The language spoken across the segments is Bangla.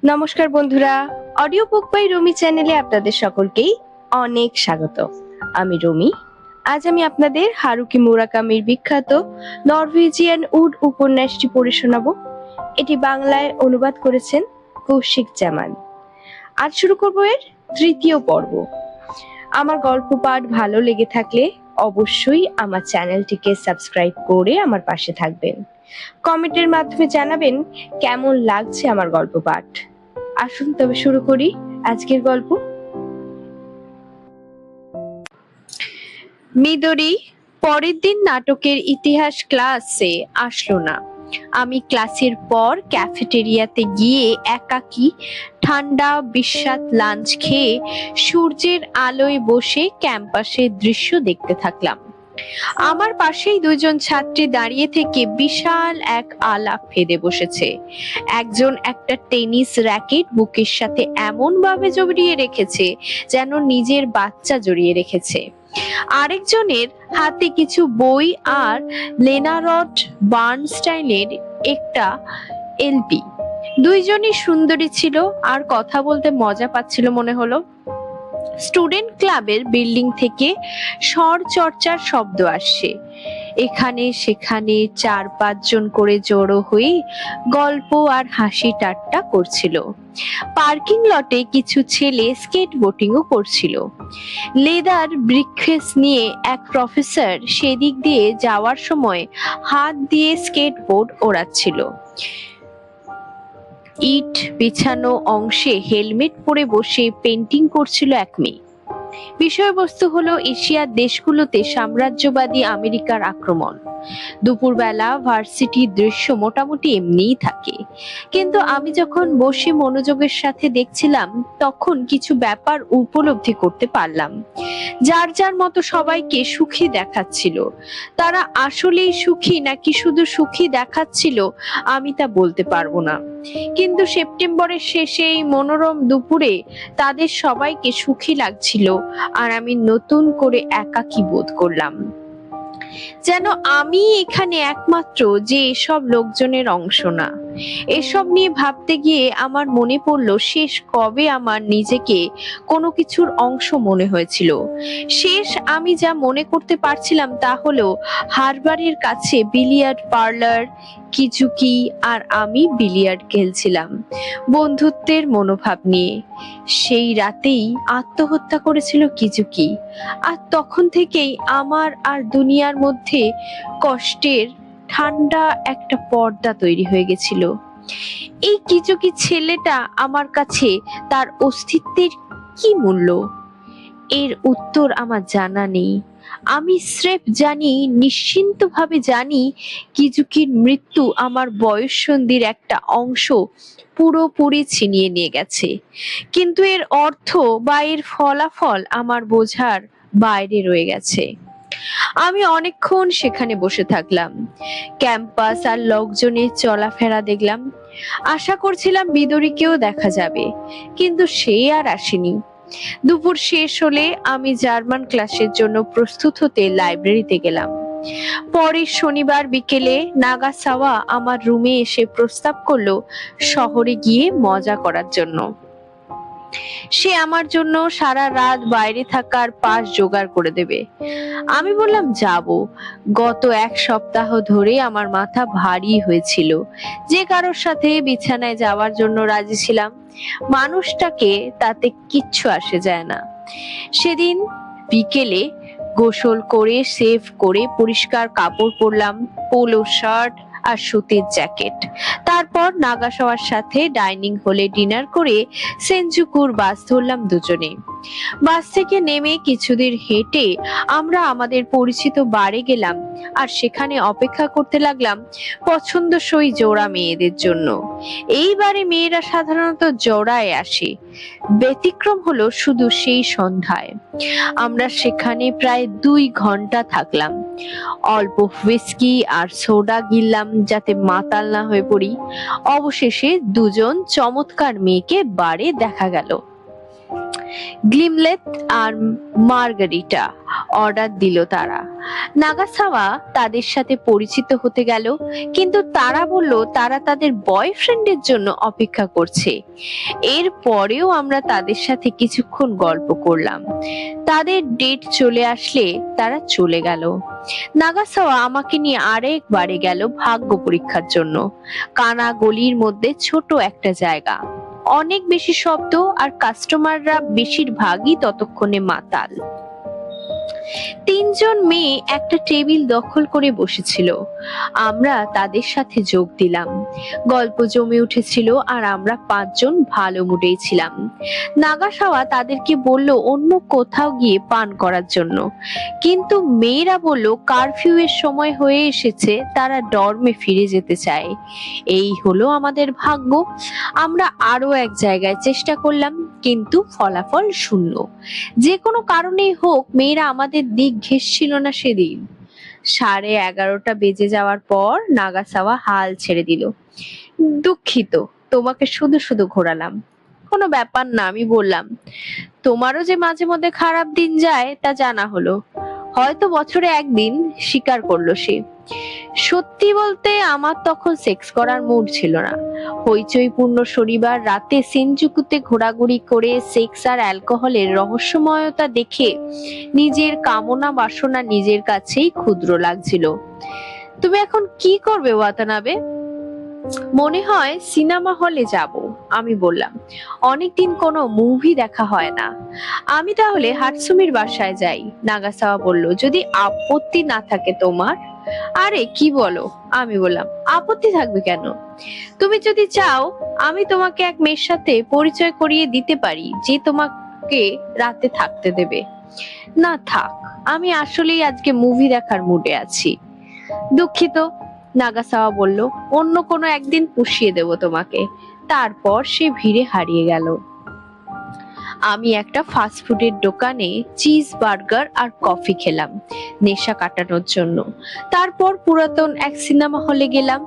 নমস্কার বন্ধুরা, অডিও বুক বাই রুমি চ্যানেলে আপনাদের সকলকেই অনেক স্বাগত। আমি রুমি। আজ আমি আপনাদের হারুকি মুরাকামির বিখ্যাত নরওয়েজিয়ান উড উপন্যাসটি পড়ে শোনাবো। এটি বাংলায় অনুবাদ করেছেন কৌশিক জামান। আজ শুরু করব এর তৃতীয় পর্ব। আমার গল্প পাঠ ভালো লেগে থাকলে অবশ্যই আমার চ্যানেলটিকে সাবস্ক্রাইব করে আমার পাশে থাকবেন। কমেন্টের মাধ্যমে জানাবেন কেমন লাগছে আমার গল্প পাঠ। আসুন তবে শুরু করি আজকের গল্প। মিদরি পরের দিন নাটকের ইতিহাস ক্লাসে আসলো না। আমি ক্লাসের পর ক্যাফেটেরিয়াতে গিয়ে একাকী ঠান্ডা বিস্বাদ লাঞ্চ খেয়ে সূর্যের আলোয় বসে ক্যাম্পাসের দৃশ্য দেখতে থাকলাম। আমার পাশেই দুইজন ছাত্রী দাঁড়িয়ে থেকে বিশাল এক আলাপ ফেঁদে বসেছে। একজন একটা টেনিস র্যাকেট বুকের সাথে এমন ভাবে জড়িয়ে রেখেছে যেন নিজের বাচ্চা জড়িয়ে রেখেছে। আরেকজনের হাতে কিছু বই আর লেনারড বার্নস্টাইনের একটা এলপি। দুইজনই সুন্দরী ছিল আর কথা বলতে মজা পাচ্ছিল মনে হলো। স্টুডেন্ট ক্লাবের বিল্ডিং থেকে স্বর চর্চার শব্দ আসছে। এখানে সেখানে 4-5 জন করে জড়ো হয়ে গল্প আর হাসি ঠাট্টা করছিল। পার্কিং লটে কিছু ছেলে স্কেট বোটিংও করছিল। লেদার ব্রিফকেস নিয়ে এক প্রফেসর সেদিক দিয়ে যাওয়ার সময় হাত দিয়ে স্কেটবোর্ড ওড়াচ্ছিল। ইট বিছানো অংশে হেলমেট পরে বসে পেন্টিং করছিল এক মেয়ে। বিষয়বস্তু হলো এশিয়ার দেশগুলোতে সাম্রাজ্যবাদী আমেরিকার আক্রমণ। দুপুরবেলা ভার্সিটির দৃশ্য মোটামুটি এমনিই থাকে, কিন্তু আমি যখন বসে মনোযোগের সাথে দেখছিলাম তখন কিছু ব্যাপার উপলব্ধি করতে পারলাম। যার যার মতো সবাইকে সুখী দেখাচ্ছিল। তারা আসলেই সুখী নাকি শুধু সুখী দেখাচ্ছিল আমি তা বলতে পারবো না, কিন্তু সেপ্টেম্বরের শেষে এই মনোরম দুপুরে তাদের সবাইকে সুখী লাগছিল আর আমি নতুন করে একাকী বোধ করলাম। যেন আমি এখানে একমাত্র যে এসব লোকজনের অংশ না। এসব নিয়ে ভাবতে গিয়ে আমার মনে পড়লো শেষ কবে আমার নিজেকে কোনো কিছুর অংশ মনে হয়েছিল। শেষ আমি যা মনে করতে পারছিলাম তা হলো হারবারের কাছে বিলিয়ার্ড পার্লার, কিজুকি আর আমি বিলিয়ার্ড খেলছিলাম বন্ধুত্বের মনোভাব নিয়ে। সেই রাতেই আত্মহত্যা করেছিল কিজুকি, আর তখন থেকেই আমার আর দুনিয়ার মধ্যে কষ্টের ঠান্ডা একটা পর্দা তৈরি হয়ে গেছিল। এই কিজুকি ছেলেটা আমার কাছে তার অস্তিত্বের কি মূল্য, এর উত্তর আমার জানা নেই। আমি স্রেফ জানি, নিশ্চিন্তভাবে জানি, কিজুকির মৃত্যু আমার বয়ঃসন্ধির একটা অংশ পুরোপুরি ছিনিয়ে নিয়ে গেছে, কিন্তু এর অর্থ বা এর ফলাফল আমার বোঝার বাইরে রয়ে গেছে। আমি অনেকক্ষণ সেখানে বসে থাকলাম। ক্যাম্পাস আর লোকজনের চলাফেরা দেখলাম। আশা করছিলাম বিদরীকেও দেখা যাবে, কিন্তু সে আর আসেনি। দুপুর শেষ হলে আমি জার্মান ক্লাসের জন্য প্রস্তুত হতে লাইব্রেরিতে গেলাম। পরের শনিবার বিকেলে নাগাসাওয়া আমার রুমে এসে প্রস্তাব করলো শহরে গিয়ে মজা করার জন্য। সে আমার জন্য সারা রাত বাইরে থাকার পাস জোগাড় করে দেবে। আমি বললাম যাব। গত 1 সপ্তাহ ধরে আমার মাথা ভারী হয়েছিল। যে কারোর সাথে বিছানায় যাওয়ার জন্য রাজি ছিলাম, মানুষটাকে তাতে কিচ্ছু আসে যায় না। সেদিন বিকেলে গোসল করে সেভ করে পরিষ্কার কাপড় পরলাম, পোলো শার্ট আর সুতির জ্যাকেট। তারপর নাগাসাওয়ার সাথে ডাইনিং হলে ডিনার করে সেনজুকুর বাস ধরলাম দুজনে। বাস থেকে নেমে কিছুদূর হেঁটে আমরা আমাদের পরিচিত বারে গেলাম আর সেখানে অপেক্ষা করতে লাগলাম পছন্দসই জোড়া মেয়েদের জন্য। এইবারে মেয়েরা সাধারণত জোড়ায় আসে, ব্যতিক্রম হলো শুধু সেই সন্ধ্যায়। আমরা সেখানে প্রায় 2 ঘন্টা থাকলাম। অল্প হুইস্কি আর সোডা গিললাম যাতে মাতাল না হয়ে পড়ি। অবশেষে দুজন চমৎকার মেয়েকে বারে দেখা গেল। গ্লিমলেট আর মার্গারিটা অর্ডার দিল তারা। নাগাসাওয়া তাদের সাথে পরিচিত হতে গেল, কিন্তু তারা বলল তারা তাদের বয়ফ্রেন্ডের জন্য অপেক্ষা করছে। এর পরেও আমরা তাদের সাথে কিছুক্ষণ গল্প করলাম। তাদের ডেট চলে আসলে তারা চলে গেল। নাগাসাওয়া আমাকে নিয়ে আরেকবারে গেল ভাগ্য পরীক্ষার জন্য। কানা গলির মধ্যে ছোট একটা জায়গা, অনেক বেশি শব্দ, আর কাস্টমাররা বেশিরভাগই ততক্ষণে মাতাল। তিনজন মেয়ে একটা টেবিল দখল করে বসেছিল। আমরা তাদের সাথে যোগ দিলাম। গল্প জমে উঠেছিল আর আমরা পাঁচজন ভালো মুডেই ছিলাম। নাগাসাওয়া তাদেরকে বলল অন্য কোথাও গিয়ে পান করার জন্য, কিন্তু মেয়েরা বলল কারফিউ এর সময় হয়ে এসেছে, তারা ডর্মে ফিরে যেতে চায়। এই হলো আমাদের ভাগ্য। আমরা আরো এক জায়গায় চেষ্টা করলাম, কিন্তু ফলাফল শূন্য। যে কোনো কারণেই হোক মেয়েরা আমাদের দিক ঘেঁষছিল না সেদিন। 11:30 বেজে যাওয়ার পর নাগাসাওয়া হাল ছেড়ে দিল। দুঃখিত, তোমাকে শুধু শুধু ঘোরালাম। কোনো ব্যাপার না, আমি বললাম। তোমারও যে মাঝে মধ্যে খারাপ দিন যায় তা জানা হলো। হয়তো বছরে একদিন, স্বীকার করলো সে। সত্যি বলতে আমার তখন সেক্স করার মুড ছিল না। হইচইপূর্ণ শনিবার রাতে সিনজুকুতে ঘোরাঘুরি করে সেক্স আর অ্যালকোহলের রহস্যময়তা দেখে নিজের কামনা বাসনা নিজের কাছেই ক্ষুদ্র লাগছিল। তুমি এখন কি করবে ওয়াতানাবে? মনে হয় সিনেমা হলে যাব, আমি বললাম। অনেকদিন কোনো মুভি দেখা হয় না। আমি তাহলে হাতসুমির বাসায় যাই, নাগাসাওয়া বলল, যদি আপত্তি না থাকে তোমার। আরে কি বলো, আমি বললাম। আপত্তি থাকবে কেন? তুমি যদি চাও আমি তোমাকে এক মেয়ের সাথে পরিচয় করিয়ে দিতে পারি যে তোমাকে রাতে থাকতে দেবে। না থাক, আমি আসলেই আজকে মুভি দেখার মুডে আছি। দুঃখিত, নাগাসাওয়া বলল, অন্য কোনো একদিন পুষিয়ে দেব তোমাকে। তারপর সে ভিড়ে হারিয়ে গেল। আমি একটা ফাস্টফুডের দোকানে চিজ বার্গার আর কফি খেলাম নেশা কাটানোর জন্য। তারপর পুরাতন এক সিনেমা হলে গেলাম,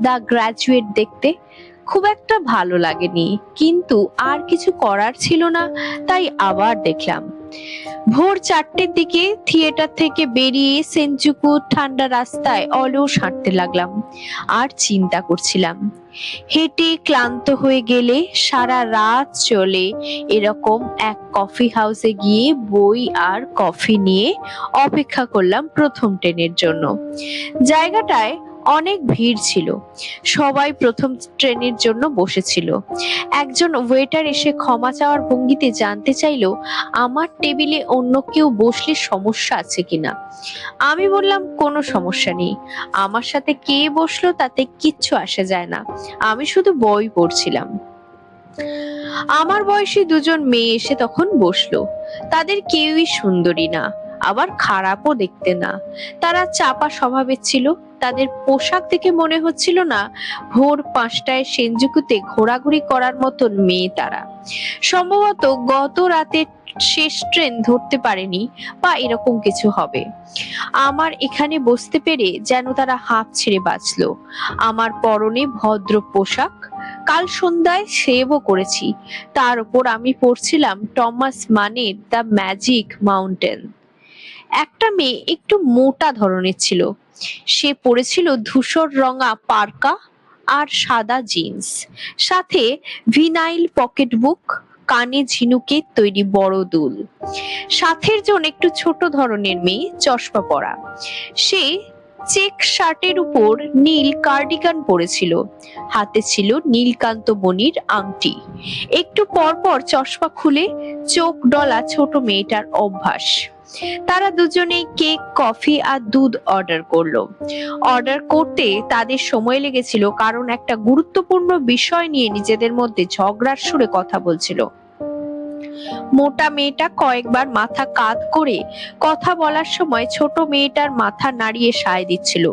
দ্য গ্র্যাজুয়েট দেখতে। খুব একটা ভালো লাগেনি, কিন্তু আর কিছু করার ছিল না, তাই আবার দেখলাম। ভোর 4টের দিকে থিয়েটার থেকে বেরিয়ে সেনজুকু ঠান্ডা রাস্তায় অলস হাঁটতে লাগলাম আর চিন্তা করছিলাম, হেঁটে ক্লান্ত হয়ে গেলে সারা রাত চলে এরকম এক কফি হাউসে গিয়ে বই আর কফি নিয়ে অপেক্ষা করলাম প্রথম ট্রেনের জন্য। জায়গাটায় অনেক ভিড় ছিল, সবাই প্রথম ট্রেনের জন্য বসেছিল। একজন ওয়েটার এসে ক্ষমা চাওয়ার ভঙ্গিতে জানতে চাইলো আমার টেবিলে অন্য কেউ বসলে সমস্যা আছে কিনা। আমি বললাম কোনো সমস্যা নেই, আমার সাথে কে বসলো তাতে কিচ্ছু আসে যায় না, আমি শুধু বই পড়ছিলাম। আমার বয়সী দুজন মেয়ে এসে তখন বসলো। তাদের কেউই সুন্দরী না, আবার খারাপও দেখতে না। তারা চাপা স্বভাবের ছিল। তাদের পোশাক দেখে মনে হচ্ছিল না ভোর 5টায় সেনজুকুতে ঘোরাঘুরি করার মতন মেয়ে তারা। সম্ভবত গত রাতে শেষ ট্রেন ধরতে পারেনি বা এরকম কিছু হবে। আমার এখানে বসতে পেরে যেন তারা হাঁপ ছেড়ে বাঁচলো। আমার পরনে ভদ্র পোশাক, কাল সন্ধ্যায় সেভও করেছি, তার উপর আমি পড়ছিলাম টমাস মানের দ্য ম্যাজিক মাউন্টেন। একটা মেয়ে একটু মোটা ধরনের ছিল। সে পরেছিল ধূসর রঙা পার্কা আর সাদা জিন্স, সাথে ভিনাইল পকেট বুক, কানে ঝিনুকের তৈরি বড় দুল। সাথের জন একটু ছোট ধরনের মেয়ে, চশমা পরা। সে চেক শার্টের উপর নীল কার্ডিগান পরেছিল, হাতে ছিল নীলকান্ত মণির আংটি। একটু পর পর চশমা খুলে চোখ ডলা ছোট মেয়েটার অভ্যাস। তারা দুজনেই কেক, কফি আর দুধ অর্ডার করলো। অর্ডার করতে তাদের সময় লেগেছিল, কারণ একটা গুরুত্বপূর্ণ বিষয় নিয়ে নিজেদের মধ্যে ঝগড়ার সুরে কথা বলছিল। মোটা মেয়েটা কয়েকবার মাথা কাত করে কথা বলার সময় ছোট মেয়েটার মাথা নাড়িয়ে সায় দিচ্ছিল।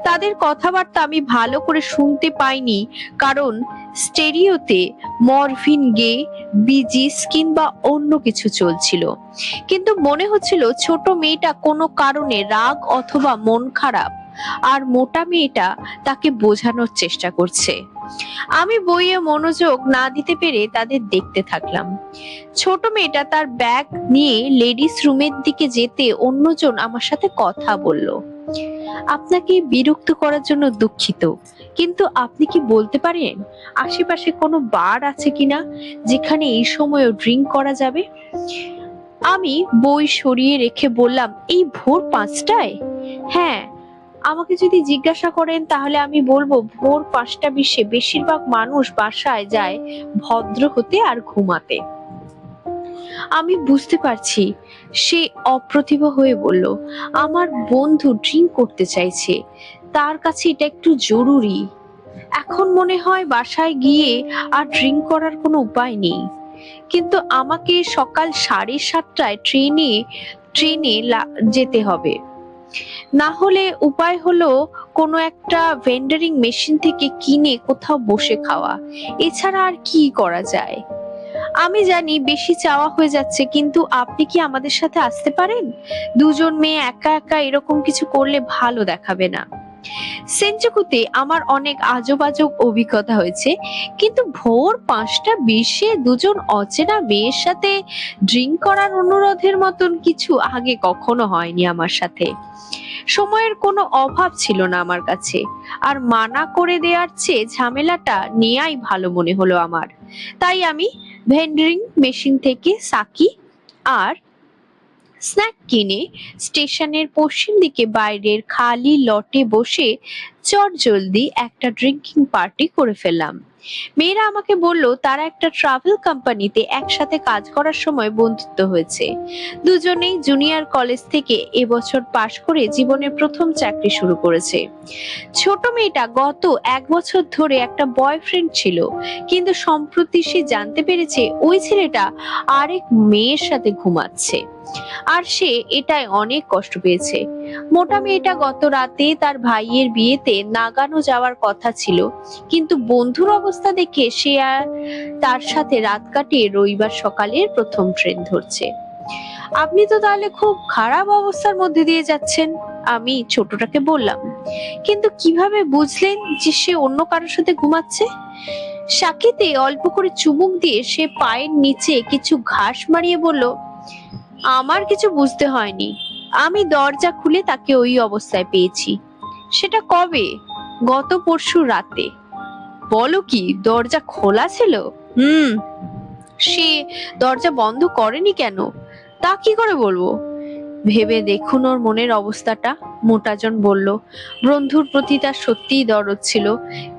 তাদের কথাবার্তা আমি ভালো করে শুনতে পাইনি, কারণ স্টেরিওতে মরফিন গে, বিজিস কিংবা অন্য কিছু চলছিল। কিন্তু মনে হচ্ছিল ছোট মেয়েটা কোনো কারণে রাগ অথবা মন খারাপ, আর মোটা মেয়েটা তাকে বোঝানোর চেষ্টা করছে। আমি বইয়ে মনোযোগ না দিতে পেরে তাদের দেখতে থাকলাম। ছোট মেয়েটা তার ব্যাগ নিয়ে লেডিস রুমের দিকে যেতে অন্যজন আমার সাথে কথা বলল। আপনাকে বিরক্ত করার জন্য দুঃখিত, কিন্তু আপনি কি বলতে পারেন আশেপাশে কোনো বার আছে কিনা যেখানে এই সময়ও ড্রিঙ্ক করা যাবে? আমি বই সরিয়ে রেখে বললাম, এই ভোর 5টায়? হ্যাঁ, আমাকে যদি জিজ্ঞাসা করেন তাহলে আমি বলবো ভোর 5টা 20-এ বেশিরভাগ মানুষ বাসায় যায় ভদ্র হতে আর ঘুমাতে। আমি বুঝতে পারছি সে অপ্রতিভ হয়ে বলল, আমার বন্ধু ড্রিঙ্ক করতে চাইছে, তার কাছে এটা একটু জরুরি। এখন মনে হয় বাসায় গিয়ে আর ড্রিঙ্ক করার কোনো উপায় নেই। কিন্তু আমাকে সকাল 7:30টায় ট্রেনে যেতে হবে। না হলে উপায় হলো কোনো একটা ভেন্ডারিং মেশিন থেকে কিনে কোথাও বসে খাওয়া। এছাড়া আর কি করা যায়? আমি জানি বেশি চাওয়া হয়ে যাচ্ছে, কিন্তু আপনি কি আমাদের সাথে আসতে পারেন? দুজন মেয়ে একা একা এরকম কিছু করলে ভালো দেখাবে না। সেনচুকুতে আমার অনেক আজব আজব অভিজ্ঞতা হয়েছে, কিন্তু ভোর 5টা 20-এ দুজন অচেনা মেয়ের সাথে ড্রিঙ্ক করার অনুরোধের মতন কিছু আগে কখনো হয়নি আমার সাথে। সময়ের কোনো অভাব ছিল না আমার কাছে, আর মানা করে দেওয়ার চেয়ে ঝামেলাটা নেয়াই ভালো মনে হলো আমার। তাই আমি ভেন্ডারিং মেশিন থেকে সাকি আর স্ন্যাক কিনে স্টেশনের পশ্চিম দিকে বাইরের খালি লটে বসে চটজলদি একটা ড্রিঙ্কিং পার্টি করে ফেললাম। মেয়েরা আমাকে বলল তারা একটা ট্রাভেল কোম্পানিতে একসাথে কাজ করার সময় বন্ধুত্ব হয়েছে। দুজনেই জুনিয়র কলেজ থেকে এবছর পাশ করে জীবনের প্রথম চাকরি শুরু করেছে। ছোট মেয়েটা গত 1 বছর ধরে একটা বয়ফ্রেন্ড ছিল, কিন্তু সম্প্রতি সে জানতে পেরেছে ওই ছেলেটা আরেক মেয়ের সাথে ঘুমাচ্ছে, আর সে এটাই অনেক কষ্ট পেয়েছে। মোটা মেয়েটা গত রাতে তার ভাইয়ের বিয়েতে নাগানো যাওয়ার কথা ছিল, কিন্তু বন্ধুর অবস্থা দেখে সে আর তার সাথে রাত কাটিয়ে রবিবার সকালের প্রথম ট্রেন ধরছে। আপনি তো তাহলে খুব খারাপ অবস্থার মধ্যে দিয়ে যাচ্ছেন, আমি ছোটটাকে বললাম। কিন্তু কিভাবে বুঝলেন যে সে অন্য কারোর সাথে ঘুমাচ্ছে? সাকিতে অল্প করে চুমুক দিয়ে সে পায়ের নিচে কিছু ঘাস মারিয়ে বলল, আমার কিছু বুঝতে হয়নি, আমি দরজা খুলে তাকে ওই অবস্থায় পেয়েছি। সেটা কবে? গত পরশু রাতে। বলো কি, দরজা খোলা ছিল? হুম। সে দরজা বন্ধ করেনি কেন? তা কি করে বলবো? ভেবে দেখুন ওর মনের অবস্থাটা, মোটাজন বলল। বন্ধুর প্রতি তার সত্যিই দরদ ছিল।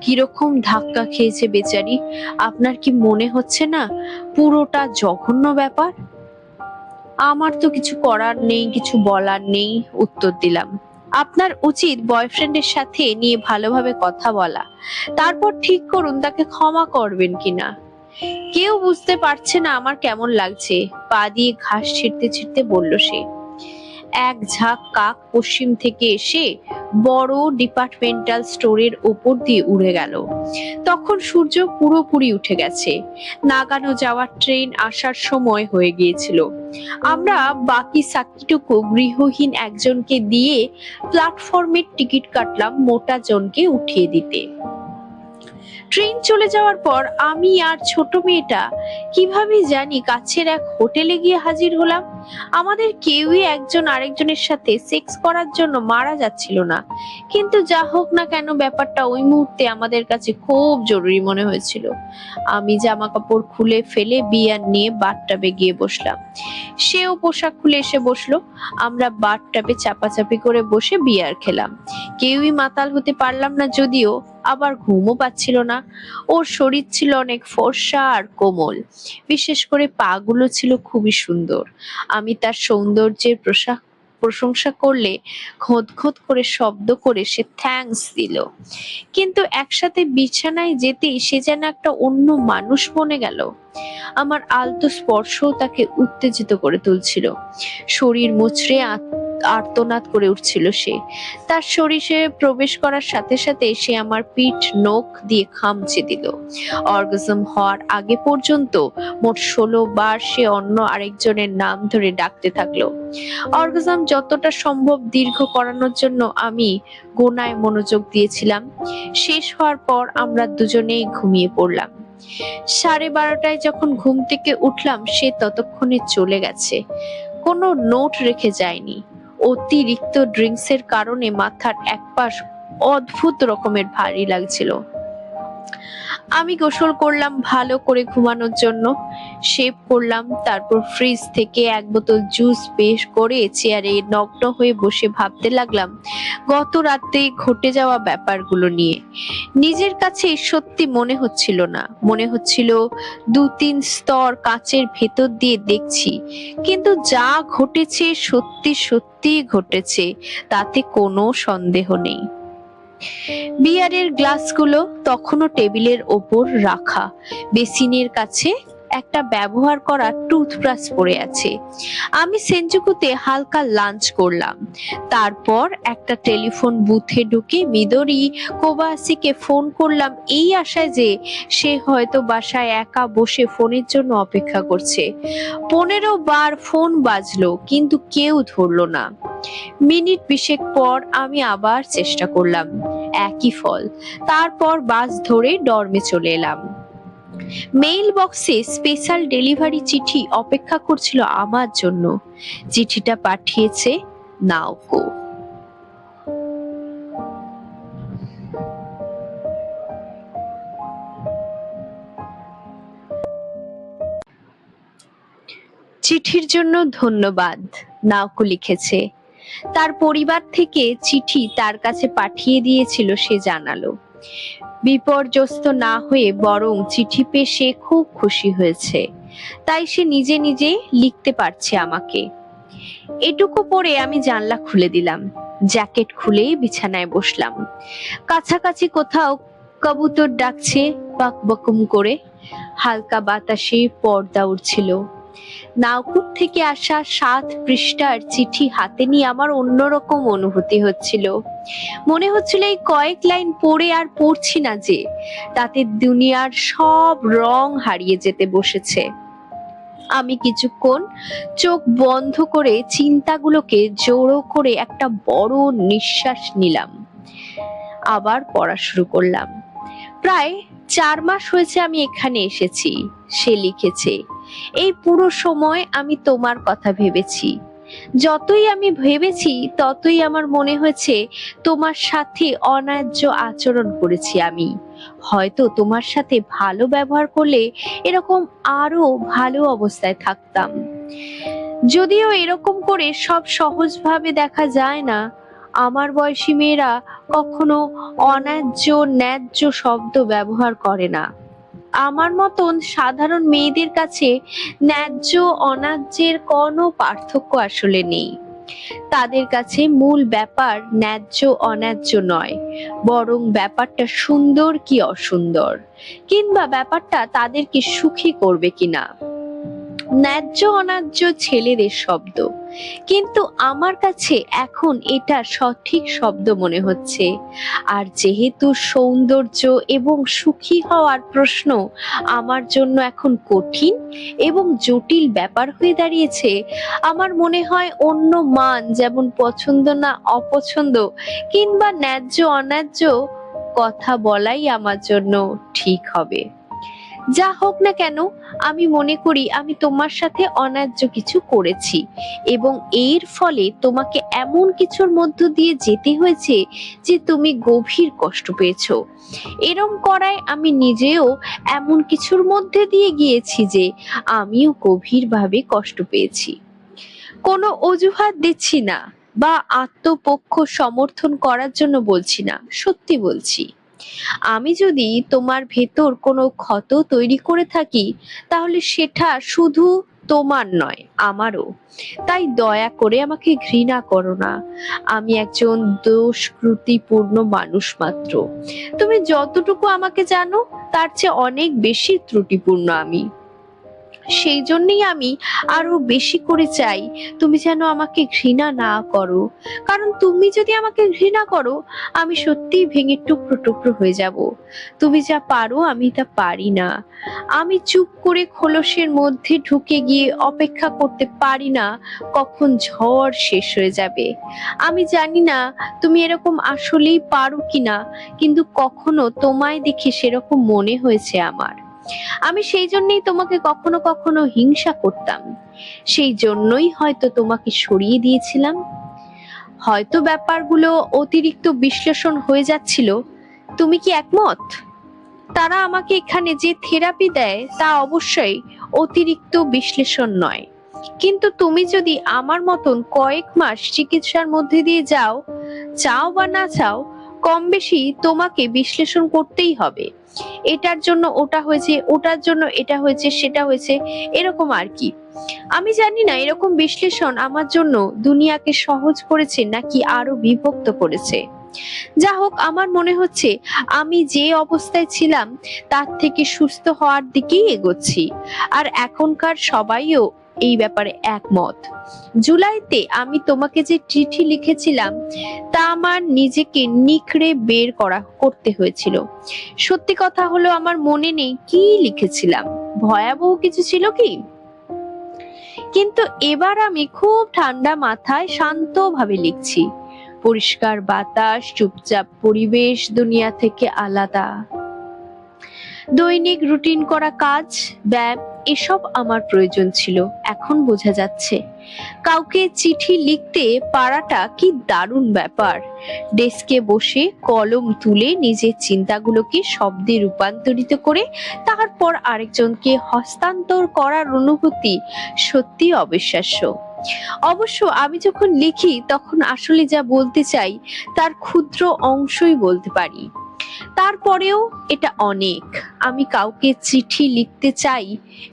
কিরকম ধাক্কা খেয়েছে বেচারি। আপনার কি মনে হচ্ছে না পুরোটা জঘন্য ব্যাপার? আমার তো কিছু করার নেই, কিছু বলার নেই, উত্তর দিলাম। আপনার উচিত বয়ফ্রেন্ডের সাথে নিয়ে ভালোভাবে কথা বলা, তারপর ঠিক করুন তাকে ক্ষমা করবেন কিনা। কেউ বুঝতে পারছে না আমার কেমন লাগছে, পা দিয়ে ঘাস ছিঁড়তে ছিঁড়তে বলল সে। এক ঝাঁক কাক পশ্চিম থেকে এসে বড় ডিপার্টমেন্টাল স্টোরের ওপর দিয়ে উড়ে গেল। তখন সূর্য পুরোপুরি উঠে গেছে, নাগানো যাওয়ার ট্রেন আসার সময় হয়ে গিয়েছিল। আমরা বাকি সাকিটুকু গৃহহীন একজনকে দিয়ে প্ল্যাটফর্মের টিকিট কাটলাম মোটা জনকে উঠিয়ে দিতে। ট্রেন চলে যাওয়ার পর আমি আর ছোট মেয়েটা কিভাবে জানি কাছের এক হোটেলে গিয়ে হাজির হলাম। আমাদের কেউই একজন আরেকজনের সাথে সেক্স করার জন্য মারা যাচ্ছিল না, কিন্তু যা হোক না কেন ব্যাপারটা ওই মুহূর্তে আমাদের কাছে খুব জরুরি মনে হয়েছিল। আমি জামা কাপড় খুলে ফেলে বিয়ার নিয়ে বাথটাবে গিয়ে বসলাম। সেও পোশাক খুলে এসে বসলো। আমরা বাথটাবে চাপাচাপি করে বসে বিয়ার খেলাম। কেউই মাতাল হতে পারলাম না, যদিও আবার ঘুমও পাচ্ছিল না। ওর শরীর ছিল অনেক ফর্সা আর কোমল, বিশেষ করে পা গুলো ছিল খুবই সুন্দর। আমি তার সৌন্দর্যের প্রশংসা করলে খোঁত খোঁত করে শব্দ করে সে থ্যাঙ্কস দিল, কিন্তু একসাথে বিছানায় যেতেই সে যেন একটা অন্য মানুষ বনে গেল। আমার আলতো স্পর্শও তাকে উত্তেজিত করে তুলছিল। শরীর মুচড়ে আর্তনাদ করে উঠছিল সে। তার শরীরে প্রবেশ করার সাথে সাথে সে আমার পিঠ নখ দিয়ে খামচে দিল। অর্গাজম হওয়ার আগে পর্যন্ত মোট 16 বার সে অন্য আরেকজনের নাম ধরে ডাকতে থাকলো। অর্গাজম যতটা সম্ভব দীর্ঘ করানোর জন্য আমি গোনায় মনোযোগ দিয়েছিলাম। শেষ হওয়ার পর আমরা দুজনেই ঘুমিয়ে পড়লাম। 12:30টায় যখন ঘুম থেকে উঠলাম সে ততক্ষণে চলে গেছে, কোনো নোট রেখে যায়নি। অতিরিক্ত ড্রিঙ্কসের কারণে মাথার একপাশ অদ্ভুত রকমের ভারী লাগছিল। আমি গোসল করলাম ভালো করে ঘুমানোর জন্য, শেভ করলাম, তারপর ফ্রিজ থেকে এক বোতল জুস বের করে চেয়ারে নগ্ন হয়ে বসে ভাবতে লাগলাম গত রাতে ঘটে যাওয়া ব্যাপারগুলো নিয়ে। নিজের কাছে সত্যি মনে হচ্ছিল না, মনে হচ্ছিল 2-3 স্তর কাচের ভেতর দিয়ে দেখছি, কিন্তু যা ঘটেছে সত্যি সত্যি ঘটেছে, তাতে কোনো সন্দেহ নেই। বিয়ারের গ্লাসগুলো তখনও টেবিলের ওপর রাখা, বেসিনের কাছে একটা ব্যবহার করা টুথব্রাশ পড়ে আছে। আমি সেনজুকুতে হালকা লাঞ্চ করলাম, তারপর একটা টেলিফোন বুথে ঢুকে মিদোরি কোবায়াশিকে ফোন করলাম এই আশায় যে সে হয়তো বাসায় একা বসে ফোনের জন্য অপেক্ষা করছে। 15 বার ফোন বাজলো কিন্তু কেউ ধরলো না। মিনিট 20 পর আমি আবার চেষ্টা করলাম, একই ফল। তারপর বাস ধরে ডর্মে চলে এলাম। মেইল বক্সে স্পেশাল ডেলিভারি চিঠি অপেক্ষা করছিল আমার জন্য। চিঠিটা পাঠিয়েছে নাওকো। চিঠির জন্য ধন্যবাদ, নাওকো লিখেছে। তার পরিবার থেকে চিঠি তার কাছে পাঠিয়ে দিয়েছিল সে জানালো। বিপর্যস্ত না হয়ে বরং চিঠি পেয়ে সে খুব খুশি হয়েছে, তাই সে নিজে নিজে লিখতে পারছে আমাকে। এটুকু পরে আমি জানলা খুলে দিলাম, জ্যাকেট খুলে বিছানায় বসলাম। কাছাকাছি কোথাও কবুতর ডাকছে বকবকুম করে, হালকা বাতাসে পর্দা উড়ছিল। নাওকুট থেকে আসা 7 পৃষ্ঠার চিঠি হাতে নিয়ে আমার অন্যরকম অনুভূতি হচ্ছিল। মনে হচ্ছিল এই কয়েক লাইন পড়ে আর পড়ছি না যে, তাতে দুনিয়ার সব রং হারিয়ে যেতে বসেছে। আমি কিছুক্ষণ চোখ বন্ধ করে চিন্তাগুলোকে জড়ো করে একটা বড় নিঃশ্বাস নিলাম। আবার পড়া শুরু করলাম। প্রায় 4 মাস হয়েছে আমি এখানে এসেছি, সে লিখেছে। এই পুরো সময় আমি তোমার কথা ভেবেছি। যতই আমি ভেবেছি ততই আমার মনে হয়েছে তোমার সাথে অন্যায্য আচরণ করেছি আমি। হয়তো তোমার সাথে ভালো ব্যবহার করলে এরকম আরো ভালো অবস্থায় থাকতাম। যদিও এরকম করে সব সহজভাবে দেখা যায় না। আমার বয়সী মেয়েরা কখনো অন্যায্য ন্যায্য শব্দ ব্যবহার করে না। আমার মতন সাধারণ মেয়েদের কাছে ন্যায্য অন্যায্যের কোনো পার্থক্য আসলে নেই। তাদের কাছে মূল ব্যাপার ন্যায্য অন্যায্য নয়, বরং ব্যাপারটা সুন্দর কি অসুন্দর, কিংবা ব্যাপারটা তাদেরকে সুখী করবে কিনা। ন্যায্য অন্যায্য ছেলেদের শব্দ, কিন্তু আমার কাছে এখন এটা সঠিক শব্দ মনে হচ্ছে। আর যেহেতু সৌন্দর্য এবং সুখী হওয়ার প্রশ্ন আমার জন্য এখন কঠিন এবং জটিল ব্যাপার হয়ে দাঁড়িয়েছে, আমার মনে হয় অন্য মান যেমন পছন্দ না অপছন্দ কিংবা ন্যায্য অন্যায্য কথা বলাই আমার জন্য ঠিক হবে। যা হোক না কেন, আমি মনে করি আমি তোমার সাথে অন্যায্য কিছু করেছি এবং এর ফলে তোমাকে এমন কিছুর মধ্য দিয়ে যেতে হয়েছে যে তুমি গভীর কষ্ট পেয়েছো। এরম করায় আমি নিজেও এমন কিছুর মধ্যে দিয়ে গিয়েছি যে আমিও গভীরভাবে কষ্ট পেয়েছি। কোনো অজুহাত দিচ্ছি না বা আত্মপক্ষ সমর্থন করার জন্য বলছি না, সত্যি বলছি। আমি যদি তোমার ভেতর কোনো ক্ষত তৈরি করে থাকি তাহলে সেটা শুধু তোমার নয়, আমারও। তাই দয়া করে আমাকে ঘৃণা করো না। আমি একজন দোষক্রুতিপূর্ণ মানুষ মাত্র। তুমি যতটুকু আমাকে জানো তার চেয়ে অনেক বেশি ত্রুটিপূর্ণ আমি। সেই জন্যই আমি আরো বেশি করে চাই তুমি যেন আমাকে ঘৃণা না করো, কারণ তুমি যদি আমাকে ঘৃণা করো আমি সত্যিই ভেঙে টুকরো টুকরো হয়ে যাব। তুমি যা পারো আমি তা পারি না। আমি চুপ করে খোলসের মধ্যে ঢুকে গিয়ে অপেক্ষা করতে পারি না কখন ঝড় শেষ হয়ে যাবে। আমি জানি না তুমি এরকম আসলেই পারো কিনা, কিন্তু কখনো তোমায় দেখে সেরকম মনে হয়েছে আমার। আমি সেই জন্যই তোমাকে কখনো কখনো হিংসা করতাম, সেই জন্যই হয়তো তোমাকে সরিয়ে দিয়েছিলাম। হয়তো ব্যাপারগুলো অতিরিক্ত বিশ্লেষণ হয়ে যাচ্ছিল, তুমি কি একমত? তারা আমাকে এখানে যে থেরাপি দেয় তা অবশ্যই অতিরিক্ত বিশ্লেষণ নয়, কিন্তু তুমি যদি আমার মতন কয়েক মাস চিকিৎসার মধ্যে দিয়ে যাও, চাও বা না চাও, কম বেশি তোমাকে বিশ্লেষণ করতেই হবে। এটার জন্য ওটা হয়েছে, ওটার জন্য এটা হয়েছে, সেটা হয়েছে, এরকম আর কি। আমি জানি না এরকম বিশ্লেষণ আমার জন্য দুনিয়াকে সহজ করেছে নাকি আরো বিভক্ত করেছে। যা হোক, আমার মনে হচ্ছে আমি যে অবস্থায় ছিলাম তার থেকে সুস্থ হওয়ার দিকেই এগোচ্ছি, আর এখনকার সবাইও এই ব্যাপারে একমত। জুলাইতে আমি তোমাকে যে চিঠি লিখেছিলাম তা আমার নিজেকে নিখড়ে বের করতে হয়েছিল। সত্যি কথা হলো আমার মনে নেই কি লিখেছিলাম, ভয়াবহ কিছু ছিল কি? কিন্তু এবার আমি খুব ঠান্ডা মাথায় শান্তভাবে লিখছি। পরিষ্কার বাতাস, চুপচাপ পরিবেশ, দুনিয়া থেকে আলাদা। দৈনিক রুটিন করা কাজ, ব্যায়াম, এসব আমার প্রয়োজন ছিল। এখন বোঝা যাচ্ছে কাউকে চিঠি লিখতে পারাটা কি দারুণ ব্যাপার। ডেস্কে বসে কলম তুলে নিজের চিন্তাগুলোকে শব্দে রূপান্তরিত করে তারপর আরেকজনকে হস্তান্তর করার অনুভূতি সত্যি অবিশ্বাস্য। অবশ্য আমি যখন লিখি তখন আসলে যা বলতে চাই তার ক্ষুদ্র অংশই বলতে পারি। তারপরেও এটা অনেক। আমি কাউকে চিঠি লিখতে চাই,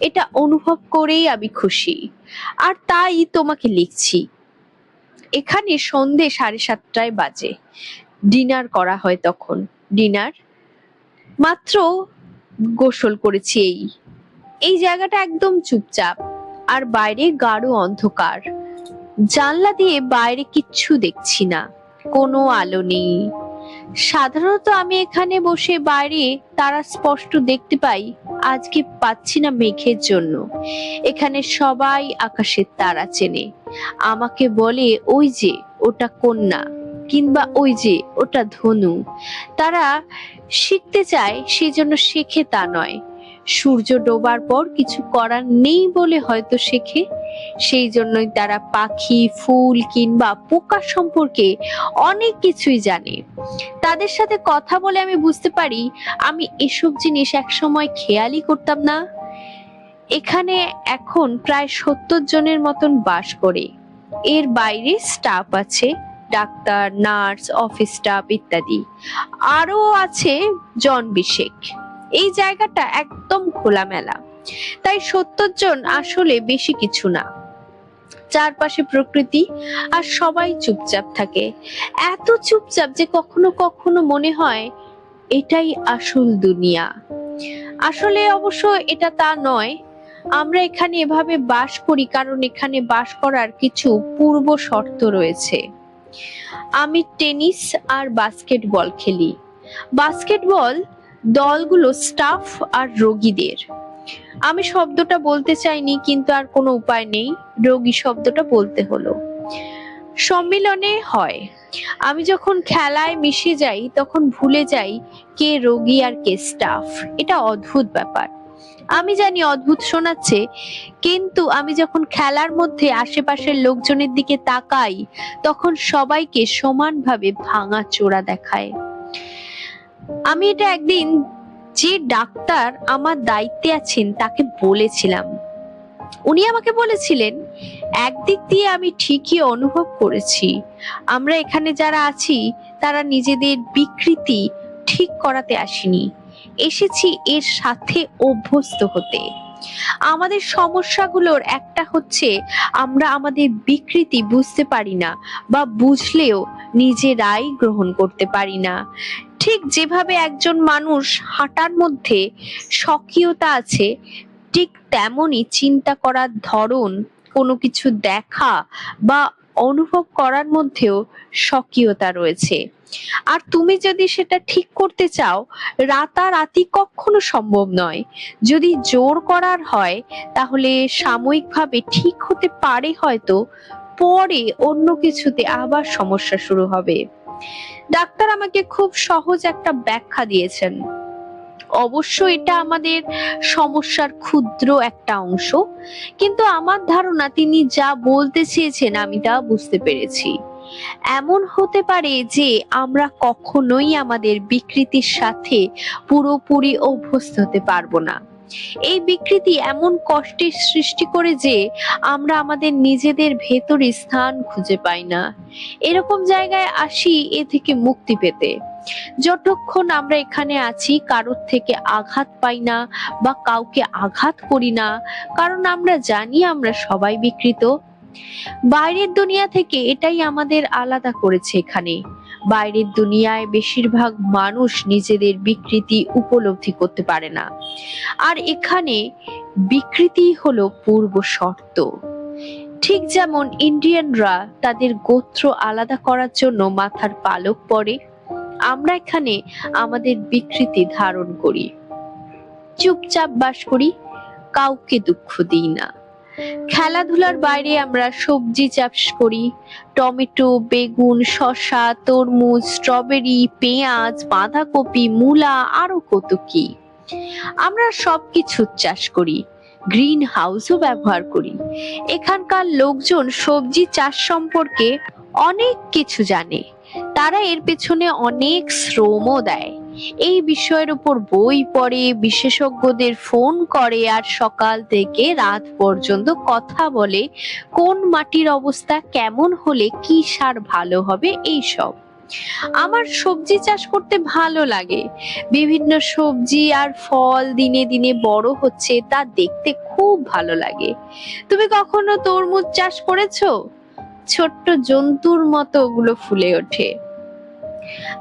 এটা অনুভব করেই আমি খুশি, আর তাই তোমাকে লিখছি। এখানে সন্ধে 7:30 বাজে। ডিনার করা হয় তখন। ডিনার মাত্র গোসল করেছি। এই জায়গাটা একদম চুপচাপ, আর বাইরে গাঢ় অন্ধকার। জানলা দিয়ে বাইরে কিচ্ছু দেখছি না, কোনো আলো নেই। সাধারণত আমি এখানে বসে বাইরে তারা স্পষ্ট দেখতে পাই, আজকে পাচ্ছি না মেঘের জন্য। এখানে সবাই আকাশের তারা চেনে, আমাকে বলে ওই যে ওটা কন্যা, কিংবা ওই যে ওটা ধনু। তারা শিখতে চায়, সেজন্য শেখে তা নয়। সূর্য ডোবার পর কিছু করার নেই বলে হয়তো শেখে। সেই জন্যই তারা পাখি, ফুল কিংবা পোকা সম্পর্কে অনেক কিছুই জানে। তাদের সাথে কথা বলে আমি বুঝতে পারি আমি এসব জিনিস একসময় খেয়ালই করতাম না। এখানে এখন প্রায় 70 জনের মতন বাস করে। এর বাইরে স্টাফ আছে, ডাক্তার, নার্স, অফিস স্টাফ ইত্যাদি। আরো আছে জন 20। এই জায়গাটা একদম খোলামেলা, তাই 70 জন আসলে বেশি কিছু না। চারপাশে প্রকৃতি, আর সবাই চুপচাপ থাকে। এত চুপচাপ যে কখনো কখনো মনে হয় এটাই আসল দুনিয়া। আসলে অবশ্য এটা তা নয়। আমরা এখানে এভাবে বাস করি কারণ এখানে বাস করার কিছু পূর্ব শর্ত রয়েছে। আমি টেনিস আর বাস্কেটবল খেলি। বাস্কেটবল দলগুলো স্টাফ আর রোগীদের। আমি শব্দটা বলতে চাইনি, কিন্তু আর কোনো উপায় নেই, রোগী শব্দটা বলতে হলো। সম্মিলনে হয়। আমি যখন খেলায় মিশে যাই তখন ভুলে যাই কে রোগী আর কে স্টাফ। এটা অদ্ভুত ব্যাপার। আমি জানি অদ্ভুত শোনাচ্ছে, কিন্তু আমি যখন খেলার মধ্যে আশেপাশের লোকজনের দিকে তাকাই তখন সবাইকে সমানভাবে ভাঙা চোরা দেখায়। আমি এটা একদিন যে ডাক্তার আমার দায়িত্বে আছেন তাকে বলেছিলাম। উনি আমাকে বলেছিলেন, একদিক দিয়ে আমি ঠিকই অনুভব করেছি, আমরা এখানে যারা আছি তারা নিজেদের বিকৃতি ঠিক করাতে আসিনি, এসেছি এর সাথে অভ্যস্ত হতে। আমাদের সমস্যাগুলোর একটা হচ্ছে আমরা আমাদের বিকৃতি বুঝতে পারি না, বা বুঝলেও নিজেরাই গ্রহণ করতে পারি না। ঠিক যেভাবে একজন মানুষ হাঁটার মধ্যে স্বকীয়তা আছে, ঠিক তেমনই চিন্তা করার ধরন, কোনো কিছু দেখা বা অনুভব করার মধ্যেও স্বকীয়তা রয়েছে। আর তুমি যদি সেটা ঠিক করতে চাও, রাতারাতি কখনো সম্ভব নয়। যদি জোর করার হয় তাহলে সাময়িকভাবে ঠিক হতে পারে হয়তো, পরে অন্য কিছুতে আবার সমস্যা শুরু হবে। ডাক্তার আমাকে খুব সহজ একটা ব্যাখ্যা দিয়েছেন। অবশ্য এটা আমাদের সমস্যার ক্ষুদ্র একটা অংশ, কিন্তু আমার ধারণা তিনি যা বলতে চেয়েছেন আমি তা বুঝতে পেরেছি। এমন হতে পারে যে আমরা কখনোই আমাদের বিকৃতির সাথে পুরোপুরি অভ্যস্ত হতে পারবো না। এই বিকৃতি এমন কষ্টের সৃষ্টি করে যে আমরা আমাদের নিজেদের ভেতরে স্থান খুঁজে পাই না। এরকম জায়গায় আসি এ থেকে মুক্তি পেতে। যতক্ষণ আমরা এখানে আছি কারোর থেকে আঘাত পাই না বা কাউকে আঘাত করি না, কারণ আমরা জানি আমরা সবাই বিকৃত। বাইরের দুনিয়া থেকে এটাই আমাদের আলাদা করেছে এখানে। বাইরের দুনিয়ায় বেশিরভাগ মানুষ নিজেদের বিকৃতি উপলব্ধি করতে পারে না, আর এখানে বিকৃতি হলো পূর্ব শর্ত। ঠিক যেমন ইন্ডিয়ানরা তাদের গোত্র আলাদা করার জন্য মাথার পালক পরে, আমরা এখানে আমাদের বিকৃতি ধারণ করি, চুপচাপ বাস করি, কাউকে দুঃখ দিই না। খেলাধুলার বাইরে আমরা সবজি চাষ করি, টমেটো, বেগুন, শসা, তরমুজ, স্ট্রবেরি, পেঁয়াজ, বাঁধাকপি, মূলা, আরো কত কি। আমরা সবকিছু চাষ করি, গ্রিন হাউসও ব্যবহার করি। এখানকার লোকজন সবজি চাষ সম্পর্কে অনেক কিছু জানে, তারা এর পেছনে অনেক শ্রমও দেয়। এই বিষয়ের উপর বই পড়ে, বিশেষজ্ঞদের ফোন করে, আর সকাল থেকে রাত পর্যন্ত কথা বলে কোন মাটির অবস্থা কেমন হলে কি সার ভালো হবে এইসব। আমার সবজি চাষ করতে ভালো লাগে। বিভিন্ন সবজি আর ফল দিনে দিনে বড় হচ্ছে তা দেখতে খুব ভালো লাগে। তুমি কখনো তরমুজ চাষ করেছো? ছোট্ট জন্তুর মতো ওগুলো ফুলে ওঠে।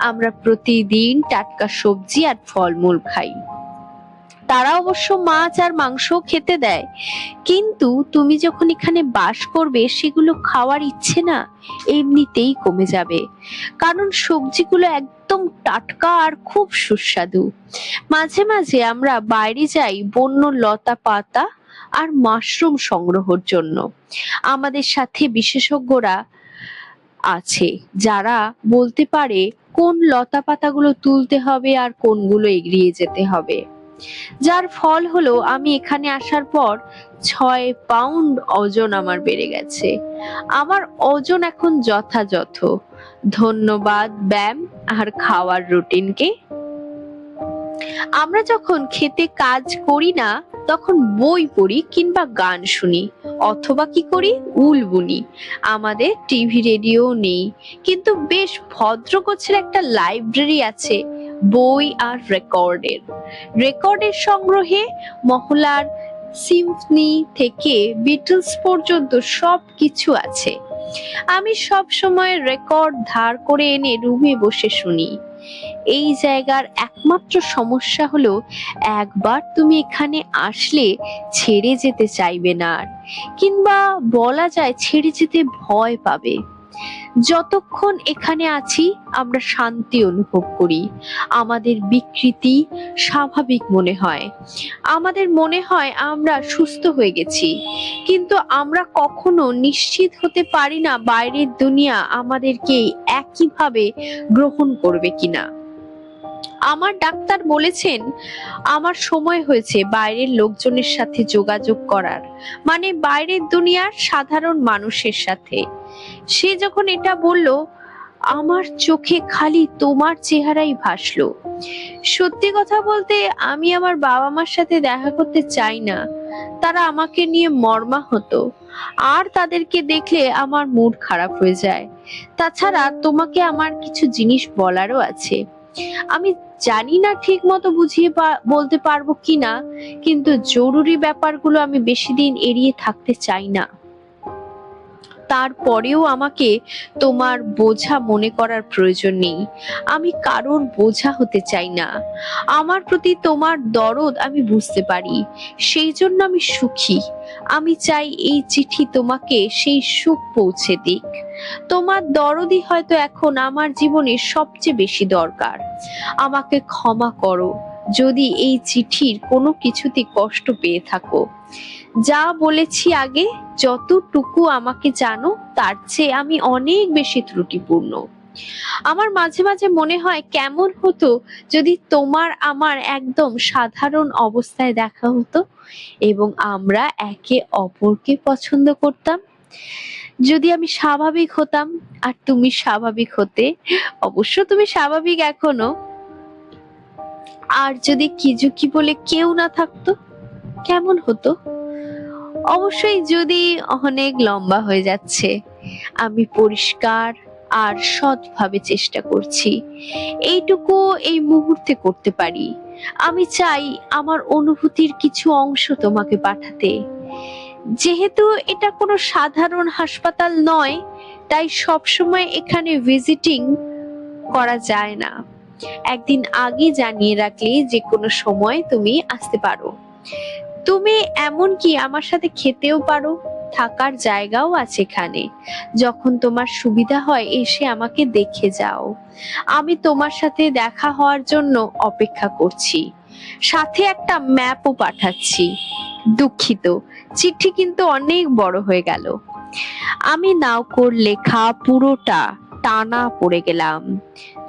আমরা প্রতিদিন টাটকা সবজি আর ফলমূল খাই। তারা অবশ্য মাছ আর মাংস খেতে দেয়, কিন্তু তুমি যখন এখানে বাস করবে সেগুলো খাওয়ার ইচ্ছে না এমনিতেই কমে যাবে, কারণ সবজিগুলো একদম টাটকা আর খুব সুস্বাদু। মাঝে মাঝে আমরা বাইরে যাই বন্য লতা পাতা আর মাশরুম সংগ্রহের জন্য। আমাদের সাথে বিশেষজ্ঞরা আছে যারা বলতে পারে কোন লতা পাতাগুলো তুলতে হবে আর কোনগুলো এড়িয়ে যেতে হবে। যার ফল হলো আমি এখানে আসার পর 6 পাউন্ড ওজন আমার বেড়ে গেছে। আমার ওজন এখন যথাযথ, ধন্যবাদ ব্যায়াম আর খাওয়ার রুটিনকে। আমরা যখন খেতে কাজ করি না তখন বই পড়ি কিংবা গান শুনি, অথবা কি করি, উল বুনি। আমাদের টিভি রেডিও নেই, কিন্তু বেশ ভদ্র গোছের একটা লাইব্রেরি আছে, বই আর রেকর্ডের সংগ্রহে মহলার সিম্ফনি থেকে বিটলস পর্যন্ত সব কিছু আছে। আমি সব সময় রেকর্ড ধার করে এনে রুমে বসে শুনি। এই জায়গার একমাত্র সমস্যা হলো একবার তুমি এখানে আসলে ছেড়ে যেতে চাইবে না আর, কিংবা বলা যায় ছেড়ে যেতে ভয় পাবে। যতক্ষণ এখানে আছি আমরা শান্তি অনুভব করি। আমাদের বিকৃতি স্বাভাবিক মনে হয়, আমাদের মনে হয় আমরা সুস্থ হয়ে গেছি, কিন্তু আমরা কখনো নিশ্চিত হতে পারি না বাইরের দুনিয়া আমাদেরকে একইভাবে গ্রহণ করবে কিনা। আমার ডাক্তার বলেছেন আমার সময় হয়েছে বাইরের লোকজনের সাথে যোগাযোগ করার, মানে বাইরের দুনিয়ার সাধারণ মানুষের সাথে। সে যখন এটা বলল আমার চোখে খালি তোমার চেহারাই ভাসলো। সত্যি কথা বলতে আমি আমার বাবা মার সাথে দেখা করতে চাই না, তারা আমাকে নিয়ে মর্মাহত, আর তাদেরকে দেখলে আমার মুড খারাপ হয়ে যায়। তাছাড়া তোমাকে আমার কিছু জিনিস বলারও আছে। আমি জানি না ঠিক মতো বুঝিয়ে বলতে পারবো কিনা, কিন্তু জরুরি ব্যাপারগুলো আমি বেশি দিন এড়িয়ে থাকতে চাই না। তারপরেও আমাকে তোমার বোঝা মনে করার প্রয়োজন নেই। আমি কারোর বোঝা হতে চাই না। আমার প্রতি তোমার দরদ আমি বুঝতে পারি, সেই জন্য আমি সুখী। আমি চাই এই চিঠি তোমাকে সেই সুখ পৌঁছে দিক। তোমার দরদই হয়তো এখন আমার জীবনের সবচেয়ে বেশি দরকার। আমাকে ক্ষমা করো যদি এই চিঠির কোনো কিছুতে কষ্ট পেয়ে থাকো। যা বলেছি আগে, যতটুকু আমাকে জানো তার চেয়ে আমি অনেক বেশি ত্রুটিপূর্ণ। আমার মাঝে মাঝে মনে হয় কেমন হতো যদি তোমার আমার একদম সাধারণ অবস্থায় দেখা হতো এবং আমরা একে অপরকে পছন্দ করতাম। যদি আমি স্বাভাবিক হতাম আর তুমি স্বাভাবিক হতে, অবশ্য তুমি স্বাভাবিক এখনো, আর যদি কিজুকি বলে কেউ না থাকতো, কেমন হতো? অবশ্যই যদি অনেক লম্বা হয়ে যাচ্ছে। আমি পরিষ্কার আর সৎভাবে চেষ্টা করছি, এইটুকু এই মুহূর্তে করতে পারি। আমি চাই আমার অনুভূতির কিছু অংশ তোমাকে পাঠাতে। যেহেতু এটা কোনো সাধারণ হাসপাতাল নয়, তাই সবসময় এখানে ভিজিটিং করা যায় না। একদিন আগে জানিয়ে রাখলে যে কোনো সময় তুমি আসতে পারো। তুমি এমনকি আমার সাথে খেতেও পারো, থাকার জায়গাও আছে এখানে। যখন তোমার সুবিধা হয় এসে আমাকে দেখে যাও। আমি তোমার সাথে দেখা হওয়ার জন্য অপেক্ষা করছি। সাথে একটা ম্যাপও পাঠাচ্ছি। দুঃখিত, চিঠি কিন্তু অনেক বড় হয়ে গেল। আমি নাওকর লেখা পুরোটা টানা পড়ে গেলাম,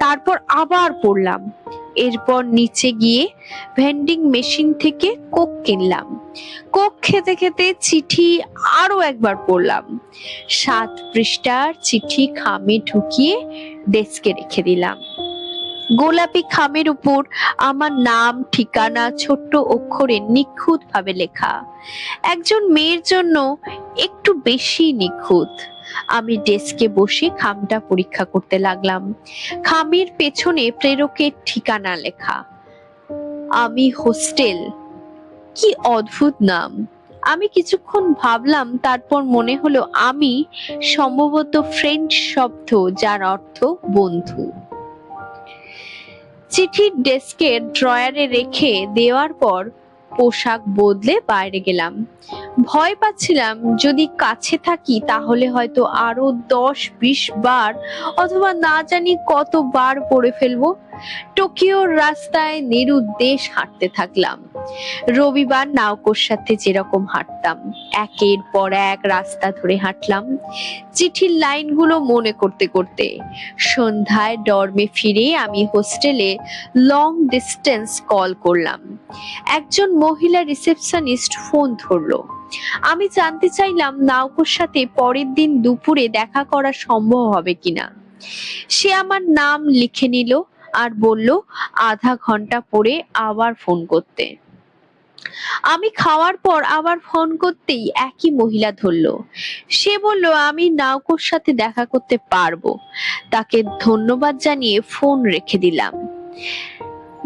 তারপর আবার পড়লাম। এরপর নিচে গিয়ে ভেন্ডিং মেশিন থেকে কোক কিনলাম। কোক খেতে খেতে চিঠি আরো একবার পড়লাম। 7 পৃষ্ঠার চিঠি খামে ঢুকিয়ে ডেস্কে রেখে দিলাম। গোলাপি খামের উপর আমার নাম, ঠিকানা ছোট্ট অক্ষরে নিখুঁত ভাবে লেখা। একজন মেয়ের জন্য একটু বেশি নিখুঁত। আমি ডেস্কে বসে খামটা পরীক্ষা করতে লাগলাম। খামের পেছনে প্রেরকের ঠিকানা লেখা। আমি হোস্টেল। কি অদ্ভুত নাম! আমি কিছুক্ষণ ভাবলাম, তারপর মনে হলো আমি সম্ভবত ফ্রেঞ্চ শব্দ যার অর্থ বন্ধু। চিঠির ডেস্কের ড্রয়ারে রেখে দেওয়ার পর পোশাক বদলে বাইরে গেলাম। ভয় পাচ্ছিলাম যদি কাছে থাকি তাহলে হয়তো আরো 10-20 বার অথবা না জানি কতবার পড়ে ফেলবো। টোকিওর রাস্তায় নিরুদ্দেশ হাঁটতে থাকলাম। রবিবার নাওকোর সাথে যেরকম হাঁটতাম, একের পর এক রাস্তা ধরে হাঁটলাম চিঠির লাইনগুলো মনে করতে করতে। সন্ধ্যায় ডর্মে ফিরে আমি হোস্টেলে লং ডিস্টেন্স কল করলাম। একজন মহিলা রিসেপশনিস্ট ফোন ধরলো। আমি জানতে চাইলাম নাওকোর সাথে পরের দিন দুপুরে দেখা করা সম্ভব হবে কিনা। সে আমার নাম লিখে নিল আর বলল আধা ঘন্টা পরে আবার ফোন করতে। আমি খাওয়ার পর আবার ফোন করতেই একই মহিলা ধরলো। সে বলল আমি নাওকোর সাথে দেখা করতে পারবো। তাকে ধন্যবাদ জানিয়ে ফোন রেখে দিলাম।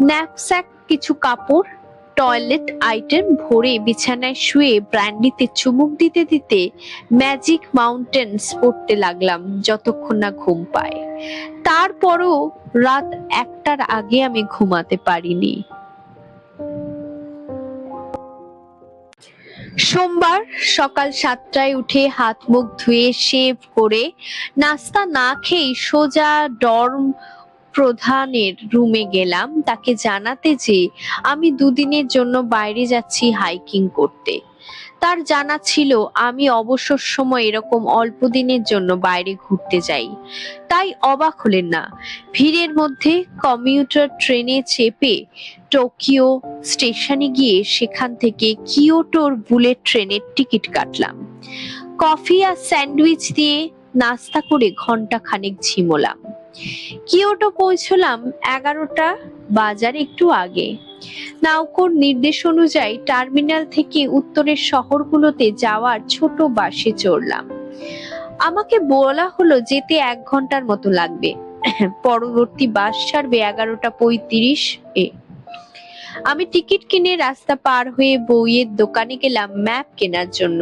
ন্যাপস্যাক, কিছু কাপড়, টয়লেট আইটেম ভরে বিছানায় শুয়ে ব্র্যান্ডিতে চুমুক দিতে দিতে ম্যাজিক মাউন্টেন্স পড়তে লাগলাম যতক্ষণ না ঘুম পায়। তারপরও রাত 1টার আগে আমি ঘুমাতে পারিনি। সোমবার সকাল 7টায় উঠে হাত মুখ ধুয়ে শেভ করে নাস্তা না খেয়ে সোজা ডর্ম প্রধানের রুমে গেলাম তাকে জানাতে যে আমি দুদিনের জন্য বাইরে যাচ্ছি হাইকিং করতে। তার জানা ছিল আমি অবসর সময় এরকম অল্প দিনের জন্য বাইরে ঘুরতে যাই, তাই অবাক হলেন না। ভিড়ের মধ্যে কমিউটার ট্রেনে চেপে টোকিও স্টেশনে গিয়ে সেখান থেকে কিয়োটোর বুলেট ট্রেনের টিকিট কাটলাম। কফি আর স্যান্ডউইচ দিয়ে নাস্তা করে ঘন্টা খানেক ঝিমোলাম। কিয়োটো পৌঁছলাম 11টা বাজার একটু আগে। নাওকোর নির্দেশ অনুযায়ী টার্মিনাল থেকে উত্তরের শহরগুলোতে যাওয়ার ছোট বাসে চড়লাম। আমাকে বলা হলো যেতে 1 ঘন্টার মতো লাগবে। পরবর্তী বাস ছাড়বে 11টা 35-এ। আমি টিকিট কিনে রাস্তা পার হয়ে বইয়ের দোকানে গেলাম ম্যাপ কেনার জন্য।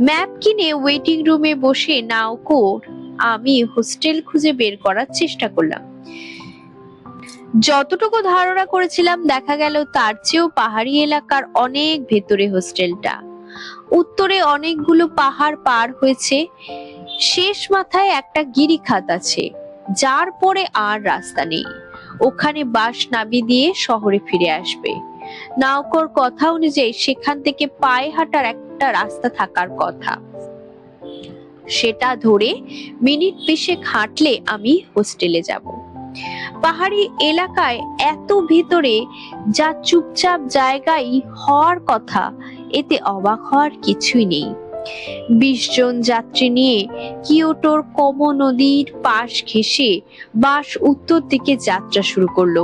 ম্যাপ কিনে ওয়েটিং রুমে বসে নাওকর আমি হোস্টেল খুঁজে বের করার চেষ্টা করলাম। যতটুকু ধারণা করেছিলাম দেখা গেল তার চেয়েও পাহাড়ি এলাকার অনেক ভেতরে হোস্টেলটা। উত্তরে অনেকগুলো পাহাড় পার হয়েছে, শেষ মাথায় একটা গিরিখাত আছে, যার পরে আর রাস্তা নেই। ওখানে বাস নামিয়ে দিয়ে শহরে ফিরে আসবে। নাওকর কথা অনুযায়ী সেখান থেকে পায়ে হাঁটার একটা রাস্তা থাকার কথা। সেটা ধরে মিনিট 20 হাঁটলে আমি হোস্টেলে যাব। পাহাড়ি এলাকায় এত ভেতরে যা চুপচাপ জায়গায় হওয়ার কথা, এতে অবাক হওয়ার কিছুই নেই। 20 জন যাত্রী নিয়ে কিয়োটোর কোমো নদীর পাশ ঘেঁষে বাস উত্তর দিকে যাত্রা শুরু করলো।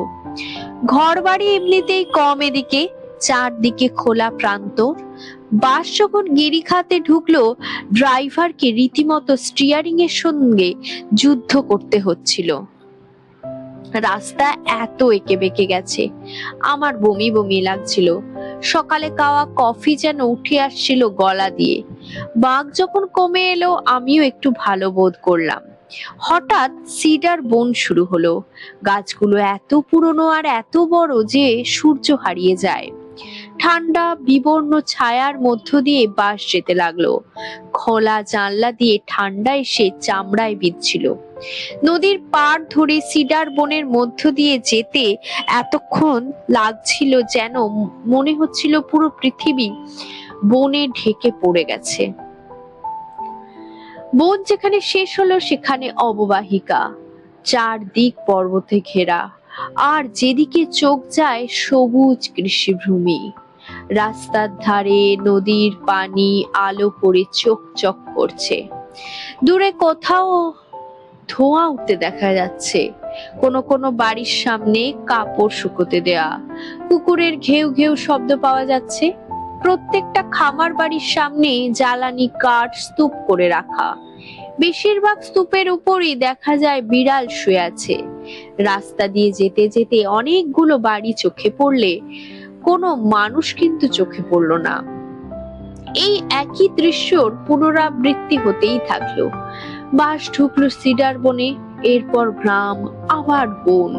ঘরবাড়ি এমনিতেই কম এদিকে, চারদিকে খোলা প্রান্তর। বাস যখন গিরিখাতে ঢুকলো, ড্রাইভারকে রীতিমতো স্টিয়ারিং এর সঙ্গে যুদ্ধ করতে হচ্ছিল। রাস্তা এত এঁকে বেঁকে গেছে, আমার বমি বমি লাগছিল। সকালে খাওয়া কফি যেন উঠে আসছিল গলা দিয়ে। বাঘ যখন কমে এলো, আমিও একটু ভালো বোধ করলাম। হঠাৎ সিডার বন শুরু হলো। গাছগুলো এত পুরনো আর এত বড় যে সূর্য হারিয়ে যায়। ঠান্ডা বিবর্ণ ছায়ার মধ্য দিয়ে বাস যেতে লাগলো। খোলা জানলা দিয়ে ঠান্ডা এসে চামড়ায় বিঁধছিল। নদীর পাড় ধরে সিডার বনের মধ্য দিয়ে যেতে এতক্ষণ লাগছিল যেন মনে হচ্ছিল পুরো পৃথিবী বনে ঢেকে পড়ে গেছে। বন যেখানে শেষ হলো সেখানে অববাহিকা, চারদিক পর্বতে ঘেরা, আর যেদিকে চোখ যায় সবুজ কৃষিভূমি। রাস্তার ধারে নদীর পানি আলো পড়ে চকচক করছে। দূরে কোথাও ধোঁয়া উঠতে দেখা যাচ্ছে। কোনো কোনো বাড়ির সামনে কাপড় শুকোতে দেয়া, কুকুরের ঘেউ ঘেউ শব্দ পাওয়া যাচ্ছে। প্রত্যেকটা খামার বাড়ির সামনে জ্বালানি কাঠ স্তূপ করে রাখা। বেশিরভাগ স্তূপের উপরই দেখা যায় বিড়াল শুয়ে আছে। রাস্তা দিয়ে যেতে যেতে অনেকগুলো বাড়ি চোখে পড়লে কোনো মানুষ কিন্তু চোখে পড়লো না। এই একই দৃশ্যর পুনরাবৃত্তি হতেই থাকলো। বাস ঢুকলো সিডার বনে, এরপর গ্রাম, আবার বন।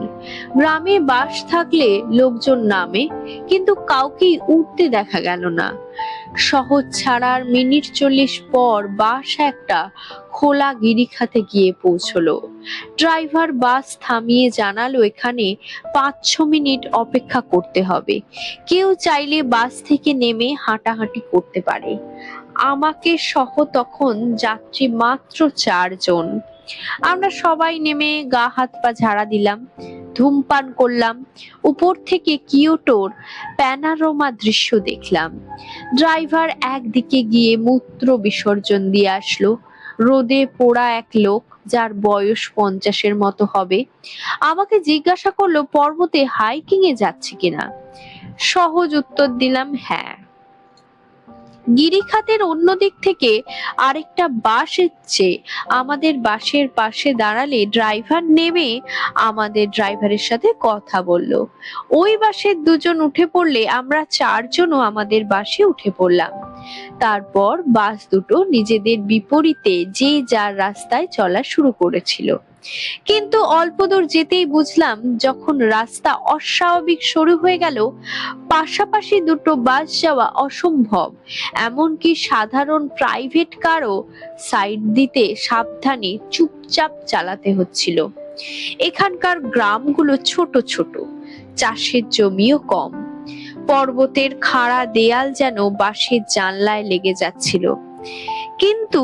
গ্রামে বাস থাকলে লোকজন নামে, কিন্তু কাউকেই উঠতে দেখা গেল না। শহর ছাড়ার মিনিট 40 পর বাস একটা খোলা গিরিখাতে গিয়ে পৌঁছলো। ড্রাইভার বাস থামিয়ে জানালো এখানে 5-6 মিনিট অপেক্ষা করতে হবে। কেউ চাইলে বাস থেকে নেমে হাঁটাহাঁটি করতে পারে। আমাকে সহ তখন যাত্রী মাত্র 4 জন। আমরা সবাই নেমে গা হাত পা ঝাড়া দিলাম, ধূমপান করলাম, উপর থেকে কিয়োটোর প্যানোরামা দৃশ্য দেখলাম। ড্রাইভার একদিকে গিয়ে মূত্র বিসর্জন দিয়ে আসলো। রোদে পোড়া এক লোক, যার বয়স 50-এর মতো হবে, আমাকে জিজ্ঞাসা করলো পর্বতে হাইকিং এ যাচ্ছে কিনা। সহজ উত্তর দিলাম হ্যাঁ। গিরিখাতের অন্য দিক থেকে আরেকটা বাস এসছে। আমাদের বাসের পাশে দাঁড়ালে ড্রাইভার নেমে আমাদের ড্রাইভারের সাথে কথা বলল। ওই বাসের 2 জন উঠে পড়লে আমরা 4 জনও আমাদের বাসে উঠে পড়লাম। তারপর বাস দুটো নিজেদের বিপরীতে যে যার রাস্তায় চলা শুরু করেছিল। কিন্তু অল্প দূর যেতেই বুঝলাম যখন রাস্তা অস্বাভাবিক সরু হয়ে গেল, পাশাপাশি দুটো বাস যাওয়া অসম্ভব। এমনকি সাধারণ প্রাইভেট কারও সাইড দিতে সাবধানে চুপচাপ চালাতে হচ্ছিল। এখানকার গ্রামগুলো ছোট ছোট, চাষের জমিও কম। পর্বতের খাড়া দেয়াল যেন বাসের জানলায় লেগে যাচ্ছিল। কিন্তু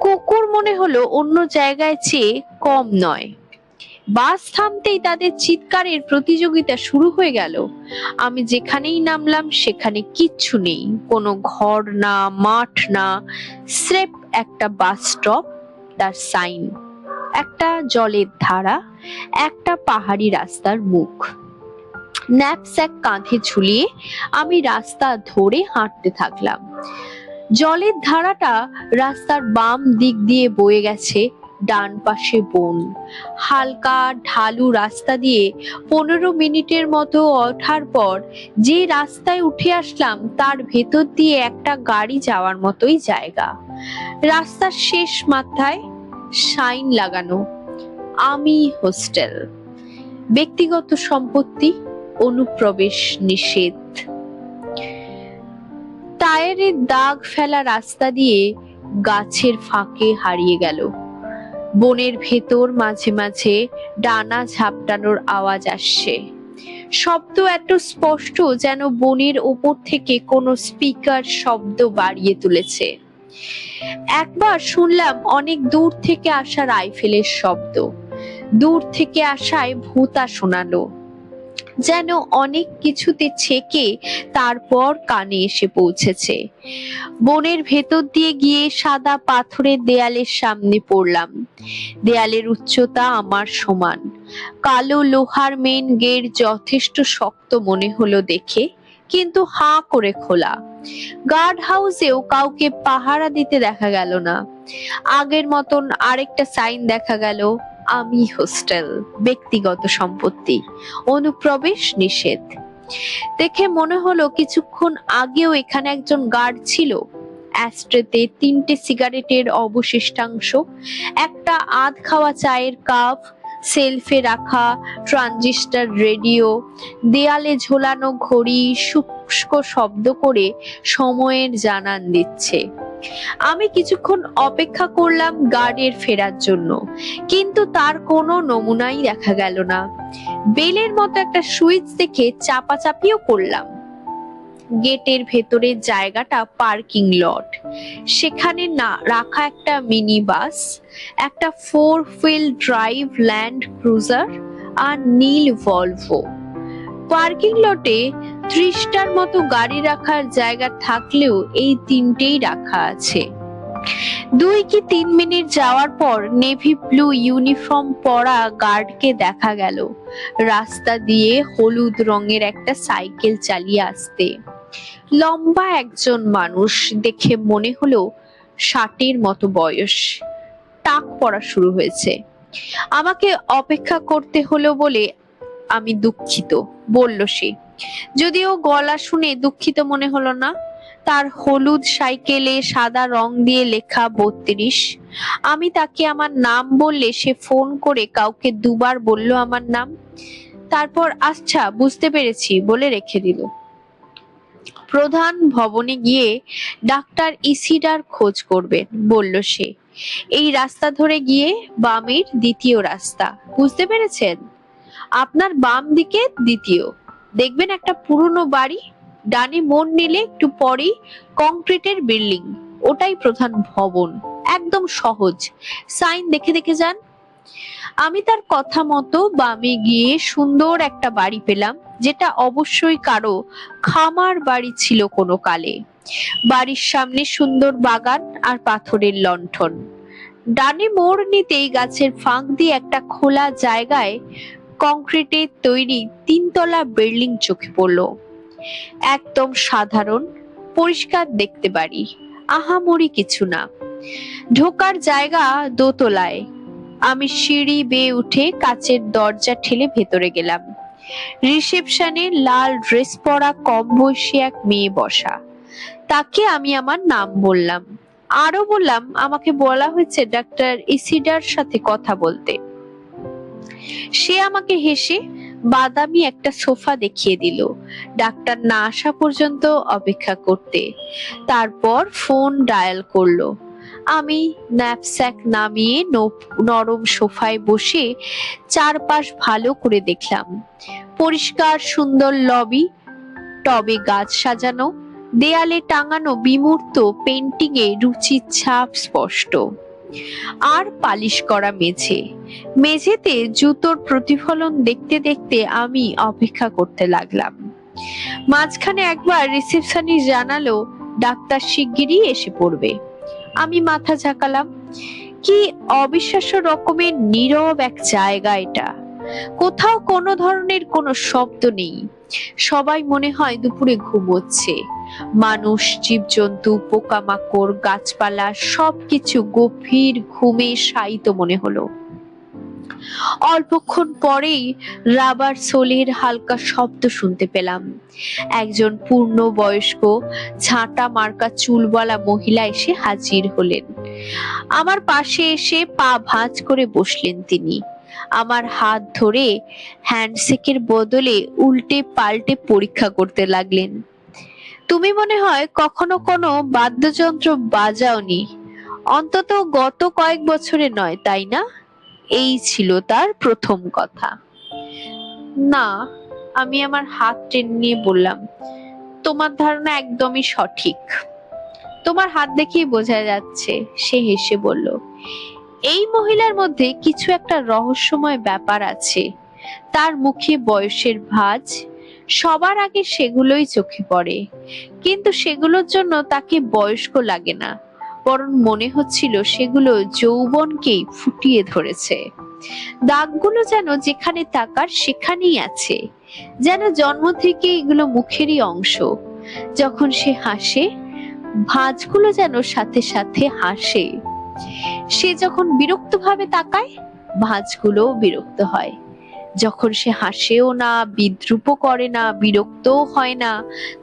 কুকুর মনে হলো অন্য জায়গায় চেয়ে কম নয়। বাস থামতেই তাদের চিৎকারের প্রতিযোগিতা শুরু হয়ে গেল। আমি যেখানেই নামলাম সেখানে কিচ্ছু নেই, কোনো ঘর না, মাঠ না, স্রেফ একটা বাস স্টপ, তার সাইন, একটা জলের ধারা, একটা পাহাড়ি রাস্তার মুখ। ন্যাপস্যাক কাঁধে ঝুলিয়ে আমি রাস্তা ধরে হাঁটতে থাকলাম। জলের ধারাটা রাস্তার বাম দিক দিয়ে বয়ে গেছে। ডান পাশে বন। হালকা ঢালু রাস্তা দিয়ে 15 মিনিটের মতো ওঠার পর যে রাস্তায় উঠে আসলাম তার ভেতর দিয়ে একটা গাড়ি যাওয়ার মতোই জায়গা। রাস্তার শেষ মাথায় সাইন লাগানো, আমি হোস্টেল, ব্যক্তিগত সম্পত্তি, অনুপ্রবেশ নিষেধ। টায়ারের দাগ ফেলা রাস্তা দিয়ে গাছের ফাঁকে হারিয়ে গেল। বনের ভেতর মাঝে মাঝে ডানা ঝাপটানোর আওয়াজ আসছে। শব্দ এত স্পষ্ট যেন বনের ওপর থেকে কোনো স্পিকার শব্দ বাড়িয়ে তুলেছে। একবার শুনলাম অনেক দূর থেকে আসা রাইফেলের শব্দ। দূর থেকে আসায় ভূতা শোনালো, যেন অনেক কিছুতে ছেকে তারপর কানে এসে পৌঁছেছে। বনের ভেতর দিয়ে গিয়ে সাদা পাথরের দেয়ালের সামনে পড়লাম। দেয়ালের উচ্চতা আমার সমান। কালো লোহার মেন গেট যথেষ্ট শক্ত মনে হলো দেখে, কিন্তু হাঁ করে খোলা। গার্ড হাউসেও কাউকে পাহারা দিতে দেখা গেল না। আগের মতন আরেকটা সাইন দেখা গেল, আমি হোস্টেল, ব্যক্তিগত সম্পত্তি, অনুপ্রবেশ নিষেধ। দেখে মনে হলো কিছুক্ষণ আগেও এখানে একজন গার্ড ছিল। অ্যাস্ট্রেতে 3টে সিগারেটের অবশিষ্টাংশ, একটা আধ খাওয়া চায়ের কাপ, সেলফে রাখা ট্রানজিস্টার রেডিও, দেয়ালে ঝোলানো ঘড়ি শুষ্ক শব্দ করে সময়ের জানান দিচ্ছে। আমি কিছুক্ষণ অপেক্ষা করলাম গার্ডের ফেরার জন্য, কিন্তু তার কোনো নমুনাই দেখা গেল না। বেলের মতো একটা সুইচ দেখে চাপাচাপিও করলাম। গেটের ভেতরের জায়গাটা পার্কিং লট। সেখানে না রাখা একটা মিনি বাস, একটা 4 হুইল ড্রাইভ ল্যান্ড ক্রুজার আর নীল ভলভো। পার্কিং লটে 30টার মতো গাড়ি রাখার জায়গা থাকলেও এই 3টেই রাখা আছে। 2 কি 3 মিনিট যাওয়ার পর নেভি ব্লু ইউনিফর্ম পরা গার্ডকে দেখা গেল রাস্তা দিয়ে হলুদ রঙের একটা সাইকেল চালিয়ে আসতে। লম্বা একজন মানুষ, দেখে মনে হলো 60-এর মতো বয়স। টাক পড়া শুরু হয়েছে। আমাকে অপেক্ষা করতে হলো বলে আমি দুঃখিত, বলল সে। যদিও গলা শুনে দুঃখিত মনে হলো না। তার হলুদ সাইকেলে সাদা রং দিয়ে লেখা 32। আমি তাকে আমার নাম বললে সে ফোন করে কাউকে 2বার বলল আমার নাম, তারপর আচ্ছা বুঝতে পেরেছি বলে রেখে দিল। প্রধান ভবনে গিয়ে ডাক্তার ইসিডার খোঁজ করবেন, বলল সে। এই রাস্তা ধরে গিয়ে বামের দ্বিতীয় রাস্তা, বুঝতে পেরেছেন? আপনার বাম দিকে দ্বিতীয়, দেখবেন একটা পুরনো বাড়ি। ডানে মোড় নিলে একটু পরেই কংক্রিটের বিল্ডিং, ওটাই প্রধান ভবন। একদম সহজ, সাইন দেখে দেখে যান। আমি তার কথা মতো বামে গিয়ে সুন্দর একটা বাড়ি পেলাম, যেটা অবশ্যই কারো খামার বাড়ি ছিল কোনো কালে। বাড়ির সামনে সুন্দর বাগান আর পাথরের লণ্ঠন। ডানে মোড় নিতেই গাছের ফাঁক দিয়ে একটা খোলা জায়গায় কংক্রিটের তৈরি 3তলা বিল্ডিং চোখে পড়লো। একদম সাধারণ, পরিষ্কার দেখতে বাড়ি, আহামরি কিছু না। ঢোকার জায়গা দোতলায়। আমি সিঁড়ি বেয়ে উঠে কাচের দরজা ঠেলে ভেতরে গেলাম। রিসেপশনে লাল ড্রেস পরা কম বয়সী এক মেয়ে বসা। তাকে আমি আমার নাম বললাম, আরো বললাম আমাকে বলা হয়েছে ডাক্তার ইসিডার সাথে কথা বলতে। সে আমাকে হেসে বাদামি একটা সোফা দেখিয়ে দিল, ডাক্তার না আসা পর্যন্ত অপেক্ষা করতে। তারপর ফোন ডায়াল করলো। আমি ন্যাপস্যাক নামিয়ে নরম সোফায় বসে চারপাশ ভালো করে দেখলাম। পরিষ্কার সুন্দর লবি, টবে গাছ সাজানো, দেয়ালে টাঙানো বিমূর্ত পেন্টিং এ রুচির ছাপ স্পষ্ট। আর পালিশ করা মেঝেতে জুতোর প্রতিফলন দেখতে দেখতে আমি অপেক্ষা করতে লাগলাম। মাঝখানে একবার রিসেপশনিস্ট জানালো ডাক্তার শিগগিরই এসে পড়বে। আমি মাথা ঝাঁকালাম। কি অবিশ্বাস্য রকমের নীরব এক জায়গা এটা। কোথাও কোনো ধরনের কোনো শব্দ নেই। সবাই মনে হয় দুপুরে ঘুমোচ্ছে। মানুষ, জীবজন্তু, পোকামাকড়, গাছপালা সবকিছু গভীর ঘুমে শায়িত মনে হলো। অল্পক্ষণ পরেই রাবার সোলের হালকা শব্দ শুনতে পেলাম। একজন পূর্ণ বয়স্ক ঝাঁটা মার্কা চুলওয়ালা মহিলা এসে হাজির হলেন। আমার পাশে এসে পা ভাঁজ করে বসলেন তিনি। আমার হাত ধরে হ্যান্ডশেকের বদলে উল্টে পাল্টে পরীক্ষা করতে লাগলেন। তুমি মনে হয় কখনো কোনো বাদ্যযন্ত্র বাজাওনি, অন্তত গত কয়েক বছরে নয়, তাই না? এই ছিল তার প্রথম কথা। না, আমি আমার হাত টেনে নিয়ে বললাম, তোমার ধারণা একদমই সঠিক। তোমার হাত দেখেই বোঝা যাচ্ছে। সে হেসে বলল, এই মহিলার মধ্যে কিছু একটা রহস্যময় ব্যাপার আছে। তার মুখে বয়সের ভাঁজ, সবার আগে সেগুলোই চোখে পড়ে, কিন্তু সেগুলোর জন্য তাকে বয়স্ক লাগে না, বরং মনে হচ্ছিল সেগুলো যৌবনকেই ফুটিয়ে ধরেছে। দাগগুলো যেন যেখানে তাকার সেখানেই আছে, যেন জন্ম থেকে এগুলো মুখেরই অংশ। যখন সে হাসে, ভাঁজগুলো যেন সাথে সাথে হাসে। সে যখন বিরক্ত ভাবে তাকায়, ভাঁজগুলো বিরক্ত হয়। যখন সে হাসেও না, বিদ্রুপও করে না, বিরক্তও হয় না,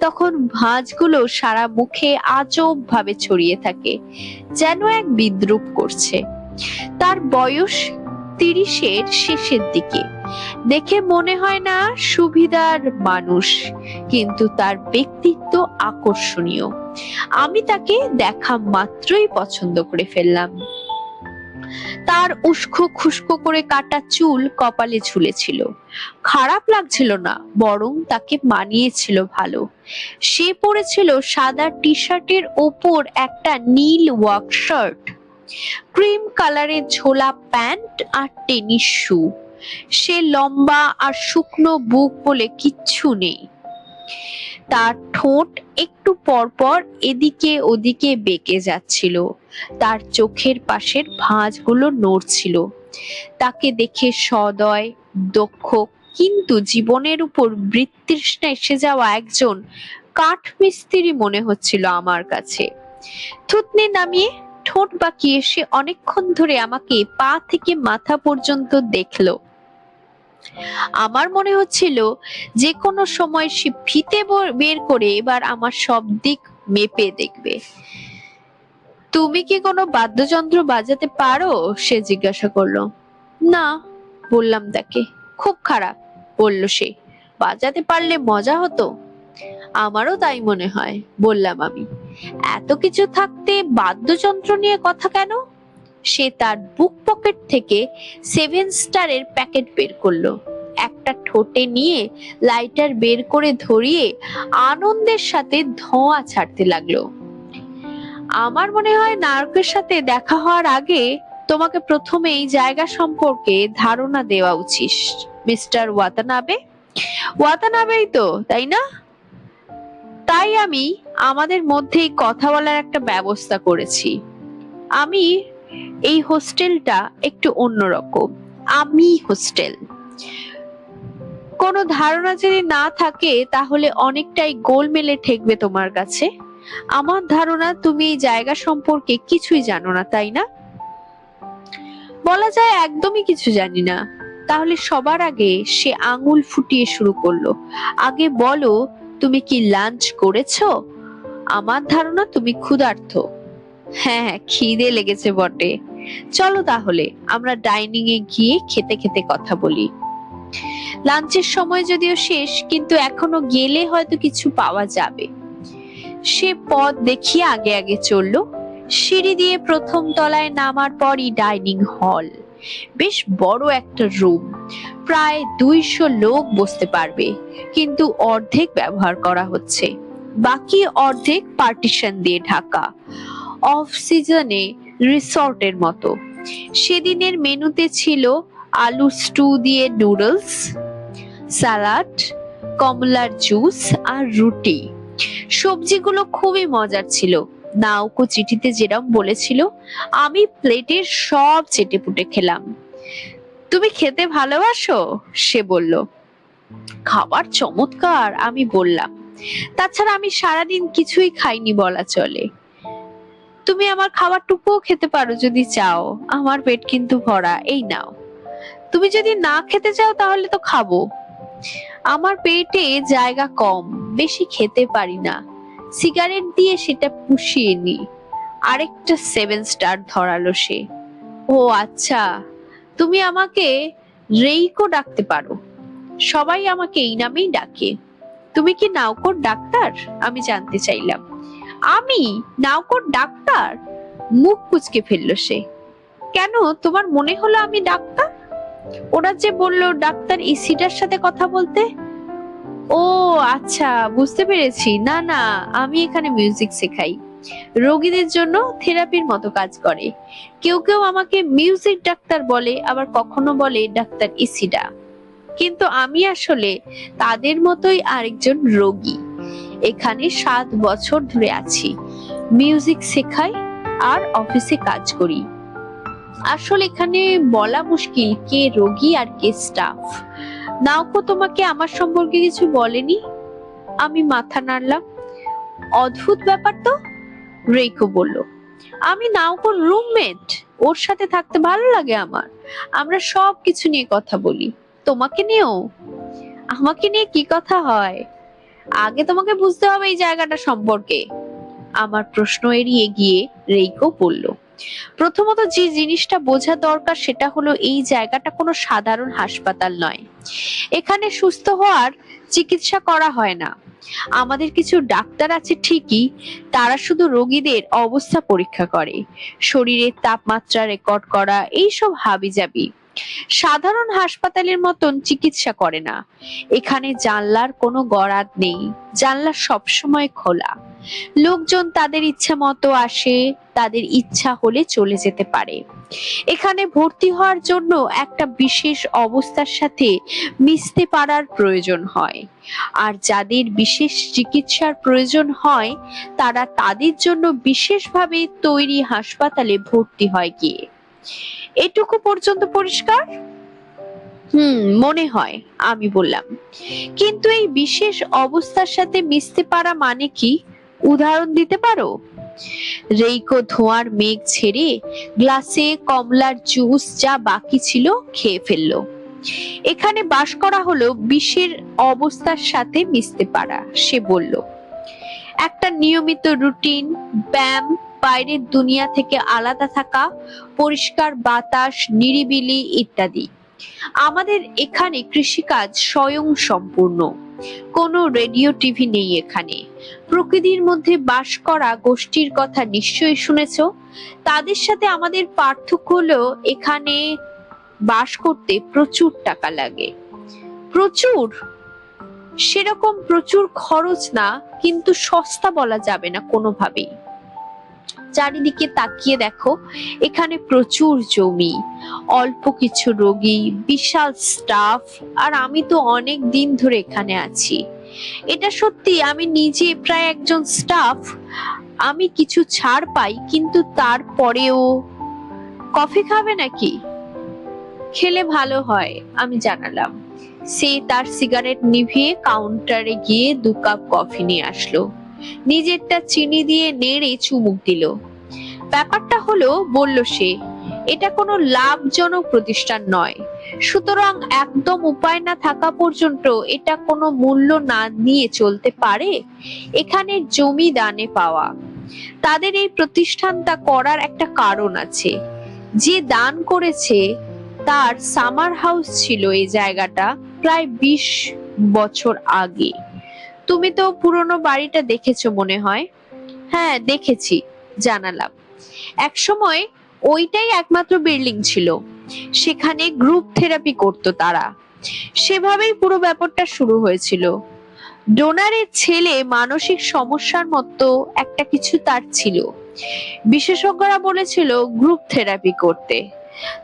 তখন ভাঁজগুলো সারা মুখে আজব ভাবে ছড়িয়ে থাকে, যেন এক বিদ্রুপ করছে। তার বয়স 30-এর শেষের দিকে। দেখে মনে হয় না সুবিধার মানুষ, কিন্তু তার ব্যক্তিত্ব আকর্ষণীয়। আমি তাকে দেখা মাত্রই পছন্দ করে ফেললাম। তার উস্কো খুস্কো করে কাটা চুল কপালে ঝুলেছিল। খারাপ লাগছিল না, বরং তাকে মানিয়েছিল ভালো। সে পরেছিল সাদা টি শার্টের ওপর একটা নীল ওয়ার্ক শার্ট, ক্রিম কালারের ঝোলা প্যান্ট আর টেনিস শু। সে লম্বা আর শুকনো বুক বলে কিচ্ছু নেই। তার ঠোঁট একটু পরপর এদিকে ওদিকে বেঁকে যাচ্ছিল, তার চোখের পাশের ভাঁজগুলো নড়ছিল। তাকে দেখে সদয়, দক্ষ, কিন্তু জীবনের উপর বৃত্তৃষ্ণা এসে যাওয়া একজন কাঠমিস্ত্রি মনে হচ্ছিল আমার কাছে। থুতনি নামিয়ে ঠোঁট বাঁকিয়ে সে অনেকক্ষণ ধরে আমাকে পা থেকে মাথা পর্যন্ত দেখলো। আমার মনে হচ্ছিল যে কোনো সময় সে ফিতে বের করে এবার আমার সব দিক মেপে দেখবে। তুমি কি কোনো বাদ্যযন্ত্র বাজাতে পারো? সে জিজ্ঞাসা করলো। না, বললাম তাকে। খুব খারাপ, বলল সে। বাজাতে পারলে মজা হতো। আমারও তাই মনে হয়, বললাম আমি। এত কিছু থাকতে বাদ্যযন্ত্র নিয়ে কথা কেন? সে তার বুক পকেট থেকে 7 স্টারের প্যাকেট বের করলো, একটা ঠোঁটে নিয়ে লাইটার বের করে ধরিয়ে আনন্দের সাথে ধোঁয়া ছাড়তে লাগলো। আমার মনে হয় নায়কের সাথে দেখা হওয়ার আগে তোমাকে প্রথমে এই জায়গা সম্পর্কে ধারণা দেওয়া উচিত, মিস্টার ওয়াতানাবে। ওয়াতানাবেই তো, তাই না? তাই আমি আমাদের মধ্যেই কথা বলার একটা ব্যবস্থা করেছি। আমি এই হোস্টেলটা একটু অন্যরকম। আমি হোস্টেল। কোনো ধারণা যদি না থাকে তাহলে অনেকটাই গোলমেলে ঠেকবে তোমার কাছে। আমার ধারণা তুমি এই জায়গা সম্পর্কে কিছুই জানো না, তাই না? বলা যায় একদমই কিছু জানি না। তাহলে সবার আগে সে আঙুল ফুটিয়ে শুরু করলো, আগে বলো তুমি কি লাঞ্চ করেছো? আমার ধারণা তুমি ক্ষুধার্ত। হ্যাঁ, খিদে লেগেছে বটে। চলো তাহলে আমরা ডাইনিং এ গিয়ে খেতে খেতে কথা বলি। লাঞ্চের সময় যদিও শেষ, কিন্তু এখনো গেলে হয়তো কিছু পাওয়া যাবে। সে পথ দেখিয়ে আগে আগে চললো। সিঁড়ি দিয়ে প্রথম তলায় নামার পরই ডাইনিং হল। বেশ বড় একটা রুম, প্রায় 200 লোক বসতে পারবে, কিন্তু অর্ধেক ব্যবহার করা হচ্ছে, বাকি অর্ধেক পার্টিশন দিয়ে ঢাকা। অফ সিজনে রিসর্টের মতো। সেদিনের মেনুতে ছিল আলু স্টু দিয়ে নুডলস, সালাড, কমলার জুস আর রুটি। সবজিগুলো খুবই মজার ছিল। নাওকো চিঠিতে যেরকম বলেছিল, আমি প্লেটের সব চেটেপুটে খেলাম। তুমি খেতে ভালোবাসো? সে বলল। খাবার চমৎকার, আমি বললাম। তাছাড়া আমি সারাদিন কিছুই খাইনি বলা চলে। তুমি আমার খাবারটুকুও খেতে পারো যদি চাও, আমার পেট কিন্তু ভরা, এই নাও। তুমি যদি না খেতে চাও তাহলে তো খাবো, আমার পেটে জায়গা কম, বেশি খেতে পারি না। সিগারেট দিয়ে সেটা পুষিয়ে নি। আরেকটা 7 স্টার ধরালো সে। ও আচ্ছা, তুমি আমাকে রেইকো ডাকতে পারো, সবাই আমাকে এই নামেই ডাকে। তুমি কি নাউকোর ডাক্তার? আমি জানতে চাইলাম। আমি নাউকোর ডাক্তার? মুখ কুঁচকে ফেললো সে। কেন, তোমার মনে হলো আমি ডাক্তার? ওরা যে বললো ডাক্তার ইসিডার সাথে কথা বলতে। ও আচ্ছা, বুঝতে পেরেছি। না না, আমি এখানে মিউজিক শেখাই, রোগীদের জন্য থেরাপির মতো কাজ করে। কেউ কেউ আমাকে মিউজিক ডাক্তার বলে, আবার কখনো বলে ডাক্তার ইসিডা। কিন্তু আমি আসলে তাদের মতোই আরেকজন রোগী। এখানে 7 বছর ধরে আছি, মিউজিক শেখাই আর অফিসে কাজ করি। আসলে এখানে বলা মুশকিল কে রোগী আর কে স্টাফ। নাওকো তোমাকে আমার সম্পর্কে কিছু বলেনি? আমি মাথা নাড়লাম। অদ্ভুত ব্যাপার তো, রেইকো বলল। আমি নাওকোর রুমমেট, ওর সাথে থাকতে ভালো লাগে আমার। আমরা সব কিছু নিয়ে কথা বলি। তোমাকে নিয়েও? আমাকে নিয়ে কি কথা হয়? আগে তোমাকে বুঝতে হবে এই জায়গাটা সম্পর্কে। আমার প্রশ্ন এড়িয়ে গিয়ে রেইকো বলল, প্রথমত যে জিনিসটা বোঝা দরকার সেটা হলো এই জায়গাটা কোনো সাধারণ হাসপাতাল নয়। এখানে সুস্থ হওয়ার চিকিৎসা করা হয় না। আমাদের কিছু ডাক্তার আছে ঠিকই, তারা শুধু রোগীদের অবস্থা পরীক্ষা করে, শরীরের তাপমাত্রা রেকর্ড করা, এইসব হাবিজাবি। সাধারণ হাসপাতালের মতন চিকিৎসা করে না। এখানে জানলার কোনো গরাদ নেই, জানলা সবসময় খোলা। লোকজন তাদের ইচ্ছা মতো আসে, তাদের ইচ্ছা হলে চলে যেতে পারে। এখানে ভর্তি হওয়ার জন্য একটা বিশেষ অবস্থার সাথে মিশতে পারার প্রয়োজন হয়, আর যাদের বিশেষ চিকিৎসার প্রয়োজন হয় তারা তাদের জন্য বিশেষভাবে তৈরি হাসপাতালে ভর্তি হয় গিয়ে। এটুকু পর্যন্ত পরিষ্কার? মনে হয়, আমি বললাম। কিন্তু এই বিশেষ অবস্থার সাথে মিশতে পারা মানে কি, উদাহরণ দিতে পারো? রেইকো ধোঁয়ার মেঘ ছেড়ে গ্লাসে কমলার জুস যা বাকি ছিল খেয়ে ফেললো। এখানে বাস করা হলো বিশেষ অবস্থার সাথে মিশতে পারা, সে বলল। একটা নিয়মিত রুটিন, ব্যায়াম, বাইরের দুনিয়া থেকে আলাদা থাকা, পরিষ্কার বাতাস, নিরিবিলি ইত্যাদি। আমাদের এখানে কৃষিকাজ স্বয়ং সম্পূর্ণ। কোনো রেডিও টিভি নেই এখানে। প্রকৃতির মধ্যে বাস করা গোষ্ঠীর কথা নিশ্চয়ই শুনেছো। তাদের সাথে আমাদের পার্থক্য হলো এখানে বাস করতে প্রচুর টাকা লাগে। প্রচুর? সেরকম প্রচুর খরচ না, কিন্তু সস্তা বলা যাবে না কোনোভাবেই। চারিদিকে তাকিয়ে দেখো, এখানে প্রচুর জমি, অল্প কিছু রোগী, বিশাল স্টাফ, আর আমি তো অনেক দিন ধরে এখানে আছি। এটা সত্যি, আমি নিজে প্রায় একজন স্টাফ। আমি কিছু ছাড় পাই, কিন্তু তারপরেও। কফি খাবে নাকি? খেলে ভালো হয়, আমি জানালাম। সে তার সিগারেট নিভিয়ে কাউন্টারে গিয়ে 2 কাপ কফি নিয়ে আসলো। নিজেরটা চিনি দিয়ে নেড়ে চুমুক দিল। ব্যাপারটা হলো, বলল সে, এটা কোনো লাভজনক প্রতিষ্ঠান নয়, সুতরাং একদম উপায় না থাকা পর্যন্ত এটা কোনো মূল্য না নিয়ে চলতে পারে। এখানে জমি দানে পাওয়া। তাদের এই প্রতিষ্ঠানটা করার একটা কারণ আছে। যে দান করেছে তার সামার হাউস ছিল এই জায়গাটা প্রায় 20 বছর আগে। তুমি তো পুরনো বাড়িটা দেখেছো মনে হয়। হ্যাঁ দেখেছি, জানালাম। একসময় ওইটাই একমাত্র বিল্ডিং ছিল, সেখানে গ্রুপ থেরাপি করতো তারা। সেভাবেই পুরো ব্যাপারটা শুরু হয়েছিল। ডোনারের ছেলে মানসিক সমস্যার মতো একটা কিছু তার ছিল। বিশেষজ্ঞরা বলেছিল গ্রুপ থেরাপি করতে।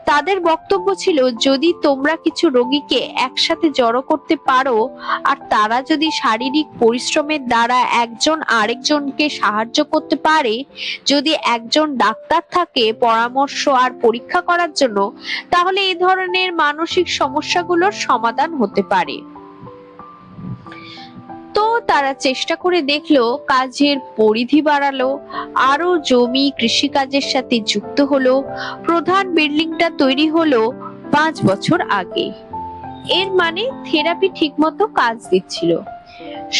তাদের বক্তব্য ছিল, যদি তোমরা কিছু রোগীকে একসাথে জড়ো করতে পারো, আর তারা যদি শারীরিক পরিশ্রমের দ্বারা একজন আরেকজনকে সাহায্য করতে পারে, যদি একজন ডাক্তার থাকে পরামর্শ আর পরীক্ষা করার জন্য, তাহলে এই ধরনের মানসিক সমস্যাগুলোর সমাধান হতে পারে। তো তারা চেষ্টা করে দেখলো, কাজের পরিধি বাড়ালো, আরো জমি কৃষিকাজের সাথে যুক্ত হলো। প্রধান বিল্ডিংটা তৈরি হলো 5 বছর আগে। এর মানে থেরাপি ঠিকমতো কাজ দিচ্ছিল,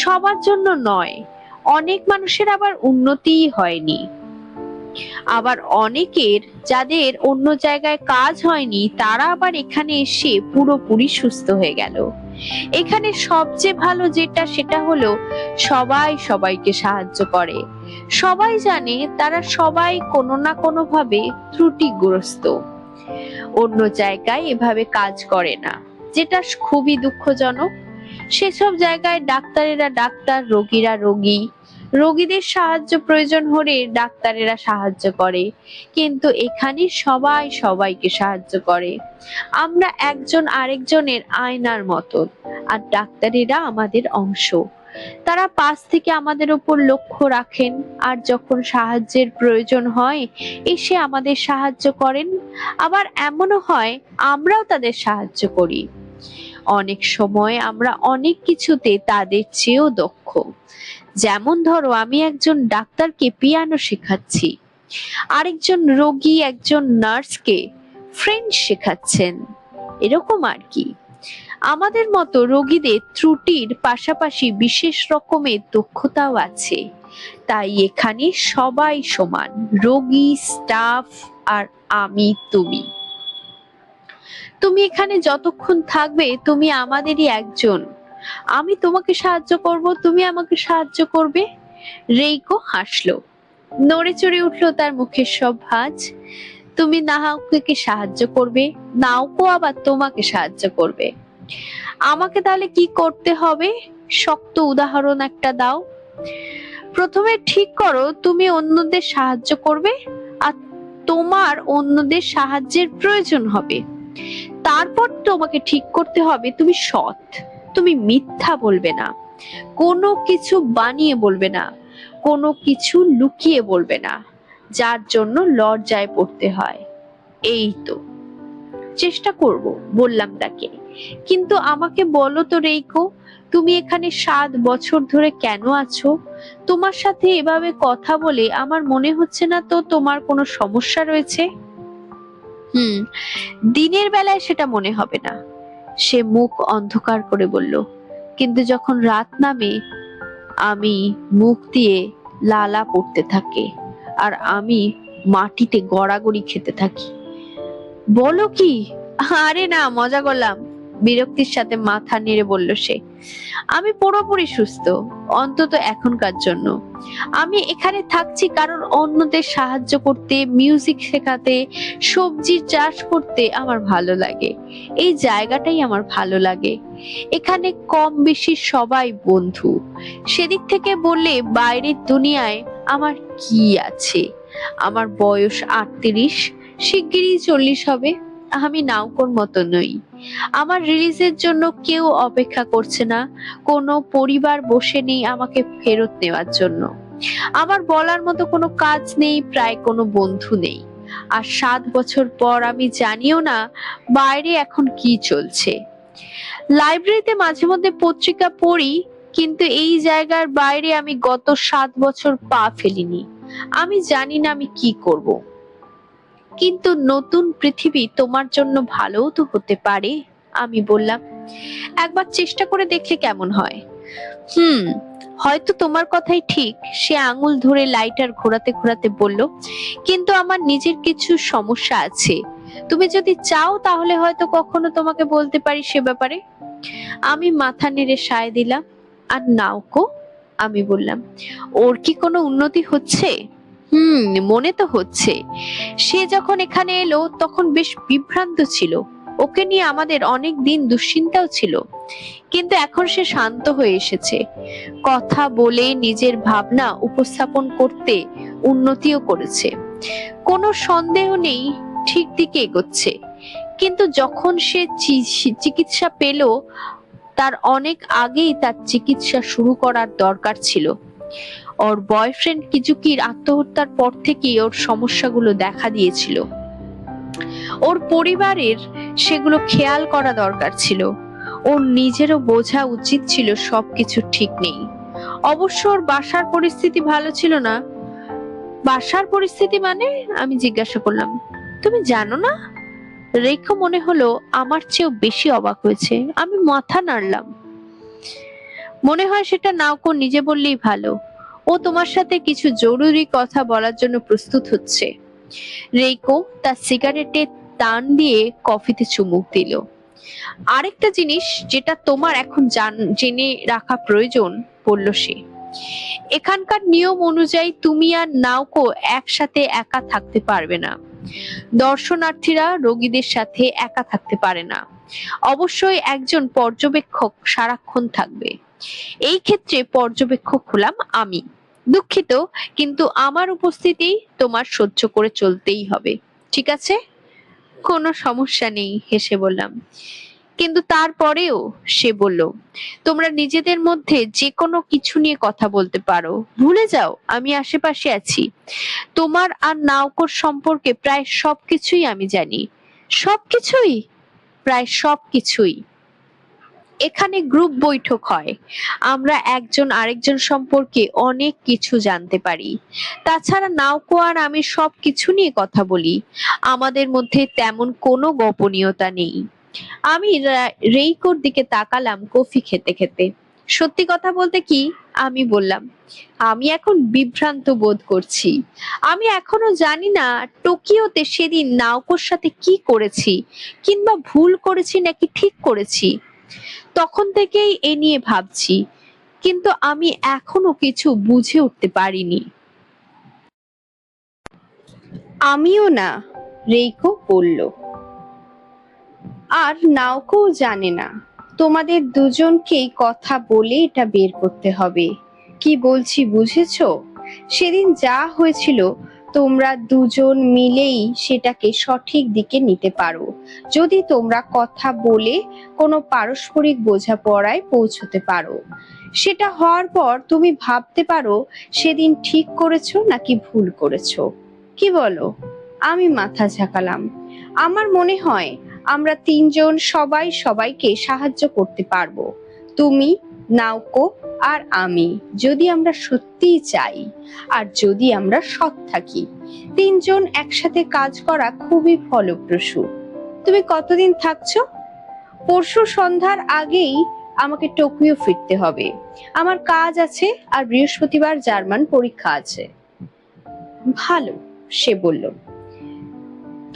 সবার জন্য নয়। অনেক মানুষের আবার উন্নতিই হয়নি, আবার অনেকের যাদের অন্য জায়গায় কাজ হয়নি তারা আবার এখানে এসে পুরোপুরি সুস্থ হয়ে গেল। এখানে সবচেয়ে ভালো যেটা সেটা হলো সবাই সবাইকে সাহায্য করে। সবাই জানে তারা সবাই কোনো না কোনো ভাবে ত্রুটিগ্রস্ত। অন্য জায়গায় এভাবে কাজ করে না, যেটা খুবই দুঃখজনক। সেসব জায়গায় ডাক্তারেরা ডাক্তার, রোগীরা রোগী। রোগীদের সাহায্য প্রয়োজন হলে ডাক্তারেরা সাহায্য করে, কিন্তু এখানে সবাই সবাইকে সাহায্য করে। আমরা একজন আরেকজনের আয়নার মতো, আর ডাক্তারেরা আমাদের অংশ। তারা পাশ থেকে আমাদের উপর লক্ষ্য রাখেন, আর যখন সাহায্যের প্রয়োজন হয় এসে আমাদের সাহায্য করেন। আবার এমনও হয় আমরাও তাদের সাহায্য করি। অনেক সময় আমরা অনেক কিছুতে তাদের চেয়েও দক্ষ। যেমন ধরো, আমি একজন ডাক্তারকে পিয়ানো শেখাচ্ছি, আরেকজন রোগী একজন নার্সকে ফ্রেঞ্চ শেখাচ্ছেন, এরকম আর কি। আমাদের মতো রোগীদের ত্রুটির পাশাপাশি বিশেষ রকমের দক্ষতাও আছে। তাই এখানে সবাই সমান, রোগী, স্টাফ আর আমি, তুমি। তুমি এখানে যতক্ষণ থাকবে তুমি আমাদেরই একজন। আমি তোমাকে সাহায্য করব, তুমি আমাকে সাহায্য করবে। রেইকো হাসলো, নড়ে চড়ে উঠলো তার মুখের সব ভাঁজ। তুমি নাহাওকে সাহায্য করবে, নাওকো আবার তোমাকে সাহায্য করবে। আমাকে তাহলে কি করতে হবে? শক্ত উদাহরণ একটা দাও। প্রথমে ঠিক করো তুমি অন্যদের সাহায্য করবে, আর তোমার অন্যদের সাহায্যের প্রয়োজন হবে। তারপর তোমাকে ঠিক করতে হবে তুমি সৎ, তুমি মিথ্যা বলবে না, কোনো কিছু বানিয়ে বলবে না, কোনো কিছু লুকিয়ে বলবে না, যার জন্য লজ্জায় পড়তে হয়। এই তো চেষ্টা করব, বললাম তাকে। কিন্তু আমাকে বলো তো রেইকো, তুমি এখানে 7 বছর ধরে কেন আছো? তোমার সাথে এভাবে কথা বলে আমার মনে হচ্ছে না তো তোমার কোনো সমস্যা রয়েছে। দিনের বেলায় সেটা মনে হবে না, সে মুখ অন্ধকার করে বলল। কিন্তু যখন রাত নামে আমি মুখ দিয়ে লালা পড়তে থাকে, আর আমি মাটিতে গড়াগড়ি খেতে থাকি। বলো কি? আরে না, মজা করলাম, বিরক্তির সাথে মাথা নেড়ে বলল সে। আমি পুরোপুরি সুস্থ, অন্তত এখনকার জন্য। আমি এখানে থাকছি কারণ অন্যদের সাহায্য করতে, মিউজিক শেখাতে, সবজির চাষ করতে আমার ভালো লাগে। এই জায়গাটাই আমার ভালো লাগে। এখানে কম বেশি সবাই বন্ধু। সেদিক থেকে বললে বাইরের দুনিয়ায় আমার কি আছে? আমার বয়স 38, শিগগিরই 40 হবে। আমি নাওকোর মতো নই। আমার রিলিজের জন্য কেউ অপেক্ষা করছে না, কোনো পরিবার বসে নেই আমাকে ফেরত নেওয়ার জন্য। আমার বলার মতো কোনো কাজ নেই, প্রায় কোনো বন্ধু নেই। আর 7 বছর পর আমি জানিও না বাইরে এখন কি চলছে। লাইব্রেরিতে মাঝে মধ্যে পত্রিকা পড়ি, কিন্তু এই জায়গার বাইরে আমি গত 7 বছর পা ফেলিনি। আমি জানি না আমি কি করব। কিন্তু নতুন পৃথিবী তোমার জন্য ভালোও তো হতে পারে, আমি বললাম। একবার চেষ্টা করে দেখলে কেমন হয়? হয়তো তোমার কথাই ঠিক, সে আঙুল ধরে লাইটার ঘোরাতে ঘোরাতে বলল। কিন্তু আমার নিজের কিছু সমস্যা আছে। তুমি যদি চাও তাহলে হয়তো কখনো তোমাকে বলতে পারি সে ব্যাপারে। আমি মাথা নেড়ে সায় দিলাম। আর নাওকো, আমি বললাম, ওর কি কোনো উন্নতি হচ্ছে? মনে তো হচ্ছে। সে যখন এখানে এলো তখন বেশ বিভ্রান্ত ছিল। ওকে নিয়ে আমাদের অনেক দিন দুশ্চিন্তাও ছিল, কিন্তু এখন সে শান্ত হয়ে এসেছে। কথা বলে নিজের ভাবনা উপস্থাপন করতে উন্নতিও করেছে। কোনো সন্দেহ নেই ঠিক দিকে এগোচ্ছে। কিন্তু যখন সে চিকিৎসা পেল, তার অনেক আগেই তার চিকিৎসা শুরু করার দরকার ছিল। ওর বয়ফ্রেন্ড কিজুকির আত্মহত্যার পর থেকেই ওর সমস্যাগুলো দেখা দিয়েছিল। ওর পরিবারের সেগুলো খেয়াল করা দরকার ছিল। ওর নিজেরও বোঝা উচিত ছিল সবকিছু ঠিক নেই। অবশ্য ওর বাসার পরিস্থিতি ভালো ছিল না। বাসার পরিস্থিতি মানে? আমি জিজ্ঞাসা করলাম। তুমি জানো না? রেখো মনে হলো আমার চেয়েও বেশি অবাক হয়েছে। আমি মাথা নাড়লাম। মনে হয় সেটা নাওকো নিজে বললেই ভালো। ও তোমার সাথে কিছু জরুরি কথা বলার জন্য প্রস্তুত হচ্ছে। রেইকো তার সিগারেটে টান দিয়ে কফিতে চুমুক দিল। আরেকটা জিনিস যেটা তোমার এখন জেনে রাখা প্রয়োজন, বলল সে। এখানকার নিয়ম অনুযায়ী তুমি আর নাওকো একসাথে একা থাকতে পারবে না। দর্শনার্থীরা রোগীদের সাথে একা থাকতে পারে না। অবশ্যই একজন পর্যবেক্ষক সারাক্ষণ থাকবে। এই ক্ষেত্রে পর্যবেক্ষক হলাম আমি। দুঃখিত, কিন্তু আমার উপস্থিতি তোমার সহ্য করে চলতেই হবে, ঠিক আছে? কোনো সমস্যা নেই, হেসে বললাম। কিন্তু তারপরেও, সে বলল, তোমরা নিজেদের মধ্যে যে কোনো কিছু নিয়ে কথা বলতে পারো। ভুলে যাও আমি আশেপাশে আছি। তোমার আর নাওকোর সম্পর্কে প্রায় সবকিছুই আমি জানি। সবকিছুই? প্রায় সবকিছুই। এখানে গ্রুপ বৈঠক হয়। আমরা একজন আরেকজন সম্পর্কে অনেক কিছু জানতে পারি। তাছাড়া নাওকো আর আমি সবকিছু নিয়ে কথা বলি। আমাদের মধ্যে তেমন কোনো গোপনীয়তা নেই। আমি রেইকোর দিকে তাকালাম কফি খেতে খেতে। সত্যি কথা বলতে কি, আমি বললাম, আমি এখন বিভ্রান্ত বোধ করছি। আমি এখনো জানি না টোকিওতে সেদিন নাওকোর সাথে কি করেছি, কিংবা ভুল করেছি নাকি ঠিক করেছি। তখন থেকেই এ নিয়ে ভাবছি, কিন্তু আমি এখনো কিছু বুঝে উঠতে পারিনি। আমিও না, রেইকো বলল। আর নাওকো জানে না। তোমাদের দুজনকেই কথা বলে এটা বের করতে হবে। কি বলছি বুঝেছো? সেদিন যা হয়েছিল তোমরা দুজন মিলেই সেটাকে সঠিক দিকে নিতে পারো, যদি তোমরা কথা বলে কোনো পারস্পরিক বোঝাপড়ায় পৌঁছতে পারো। সেটা হওয়ার পর তুমি ভাবতে পারো সেদিন ঠিক করেছো নাকি ভুল করেছো। কি বলো? আমি মাথা ঝাঁকালাম। আমার মনে হয় আমরা তিনজন সবাই সবাইকে সাহায্য করতে পারবো। তুমি, নাওকো আর আমি, যদি আমরা সত্যিই চাই আর যদি আমরা সৎ থাকি। তিনজন একসাথে কাজ করা খুবই ফলপ্রসূ। তুমি কতদিন থাকছো? পরশু সন্ধ্যার আগেই আমাকে টোকিও ফিরতে হবে। আমার কাজ আছে আর বৃহস্পতিবার জার্মান পরীক্ষা আছে। ভালো, সে বলল।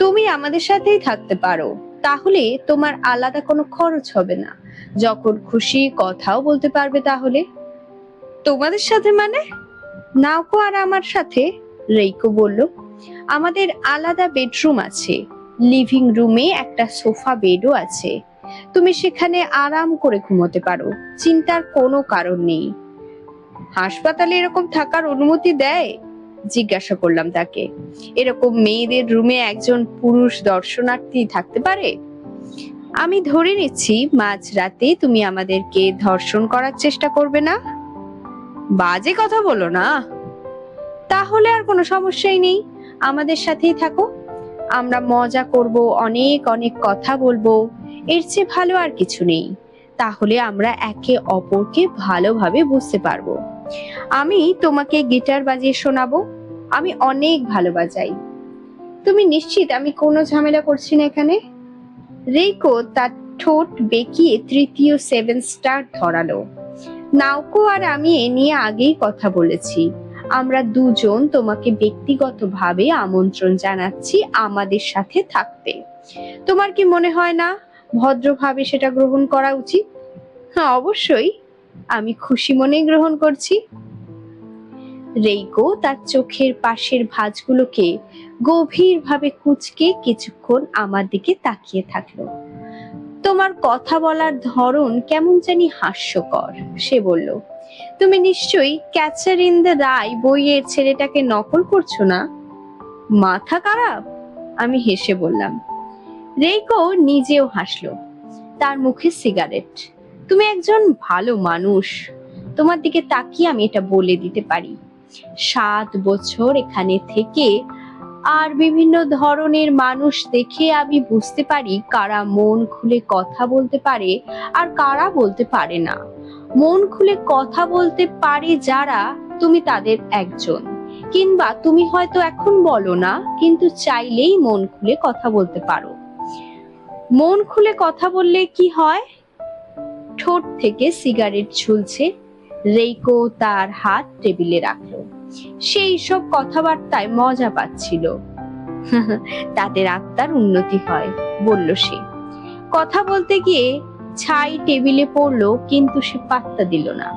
তুমি আমাদের সাথেই থাকতে পারো। তাহলে তোমার আলাদা কোনো খরচ হবে না। যখন খুশি কথাও বলতে পারবে। তাহলে তোমাদের সাথে মানে? নাওকো আর আমার সাথে, রেইকো বলল। আমাদের আলাদা বেডরুম আছে। লিভিং রুমে একটা সোফা বেডও আছে। তুমি সেখানে আরাম করে ঘুমোতে পারো। চিন্তার কোনো কারণ নেই। হাসপাতালে এরকম থাকার অনুমতি দেয়? জিজ্ঞাসা করলাম তাকে। এরকম মেয়েদের রুমে একজন পুরুষ দর্শনার্থী থাকতে পারে? আমি ধরে নিচ্ছি মাঝরাতে তুমি আমাদেরকে ধর্ষণ করার চেষ্টা করবে না? বাজে কথা বলো না। তাহলে আর কোনো সমস্যাই নেই, আমাদের সাথেই থাকো। আমরা মজা করব, অনেক অনেক কথা বলবো। এর চেয়ে ভালো আর কিছু নেই। তাহলে আমরা একে অপরকে ভালোভাবে বুঝতে পারবো। আমি তোমাকে গিটার বাজিয়ে শোনাবো। আমি অনেক ভালো বাজাই। তুমি নিশ্চিত আমি কোনো ঝামেলা করছি না এখানে? রেইকো তার ঠোঁট বেঁকিয়ে তৃতীয় 7 স্টার ধরালো। নাওকো আর আমি এ নিয়ে আগেই কথা বলেছি। আমরা দুজন তোমাকে ব্যক্তিগতভাবে আমন্ত্রণ জানাচ্ছি আমাদের সাথে থাকতে। তোমার কি মনে হয় না ভদ্রভাবে সেটা গ্রহণ করা উচিত? হ্যাঁ, অবশ্যই। আমি খুশি মনেই গ্রহণ করছি। রেইকো তার চোখের পাশের ভাঁজগুলোকে গভীরভাবে কুঁচকে কিছুক্ষণ আমার দিকে তাকিয়ে থাকলো। তোমার কথা বলার ধরন কেমন জানি হাস্যকর, সে বলল। তুমি নিশ্চয়ই ক্যাচার ইন দ্য রাই বইয়ের ছেলেটাকে নকল করছো না? মাথা খারাপ? আমি হেসে বললাম। রেইকো নিজেও হাসলো। তার মুখে সিগারেট। তুমি একজন ভালো মানুষ। তোমার দিকে তাকিয়ে আমি এটা বলে দিতে পারি। 7 বছর এখানে থেকে আর বিভিন্ন ধরনের মানুষ দেখে আমি বুঝতে পারি কারা মন খুলে কথা বলতে পারে আর কারা বলতে পারে না। মন খুলে কথা বলতে পারে যারা, তুমি তাদের একজন, কিংবা তুমি হয়তো এখন বলো না কিন্তু চাইলেই মন খুলে কথা বলতে পারো। মন খুলে কথা বললে কি হয়? ঠোঁট থেকে সিগারেট ঝুলছে, রেইকো তার হাত টেবিলে রাখলো। সেই সব কথাবার্তায় মজা পাচ্ছিল। তাদের আত্মার উন্নতি হয়, বলল সে। কথা বলতে গিয়ে ছাই টেবিলে পড়লো, কিন্তু সে পাত্তা দিল না।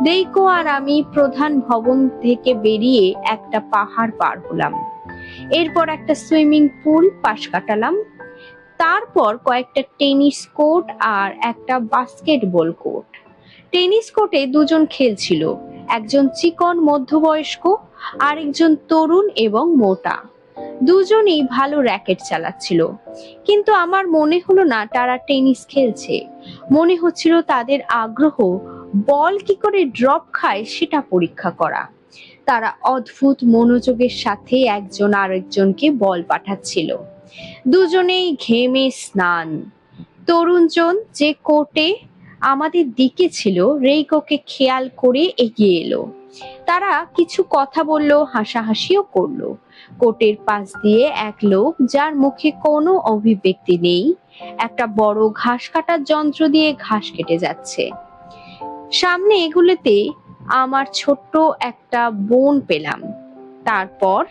রেইকো আর আমি প্রধান ভবন থেকে বেরিয়ে একটা পাহাড় পার হলাম। এরপর একটা সুইমিং পুল পাশ কাটালাম। তারপর কয়েকটা টেনিস কোর্ট আর একটা বাস্কেটবল কোর্ট। টেনিস কোর্টে দুজন খেলছিল, একজন চিকন মধ্যবয়স্ক আর একজন তরুণ এবং মোটা। দুজনেই ভালো র্যাকেট চালাচ্ছিল, কিন্তু আমার মনে হলো না তারা টেনিস খেলছে। মনে হচ্ছিল তাদের আগ্রহ বল কি করে ড্রপ খায় সেটা পরীক্ষা করা। তারা অদ্ভুত মনোযোগের সাথে একজন আরেকজনকে বল পাঠাচ্ছিল। দুজনেই ঘেমে স্নান। তরুণজন যে কোর্টে আমাদের দিকে ছিল, রেইকোকে খেয়াল করে এগিয়ে এলো। তারা কিছু কথা বলল, হাসাহাসিও করলো। কোর্টের পাশ দিয়ে এক লোক, যার মুখে কোনো অভিব্যক্তি নেই, একটা বড় ঘাস কাটার যন্ত্র দিয়ে ঘাস কেটে যাচ্ছে। সামনে এগুলোতে আমার ছোট্ট একটা বোন পেলাম। তারপর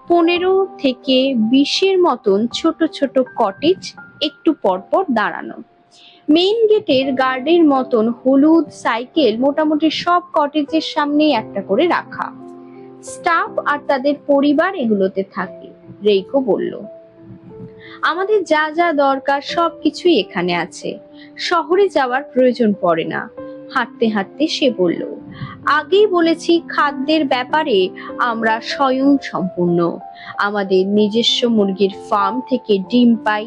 15 থেকে 20-এর মতন ছোট ছোট কটেজ একটু পরপর দাঁড়ানো। মেইন গেটের গার্ডের মতন হলুদ সাইকেল মোটামুটি সব কটেজের সামনেই একটা করে রাখা। স্টাফ আর তাদের পরিবার এগুলোতে থাকে, রেইকো বলল। আমাদের যা যা দরকার সবকিছুই এখানে আছে, শহরে যাওয়ার প্রয়োজন পড়ে না। হাঁটতে হাঁটতে সে বলল, আগেই বলেছি খাদ্যের ব্যাপারে আমরা স্বয়ং সম্পূর্ণ। আমাদের নিজস্ব মুরগির ফার্ম থেকে ডিম পাই,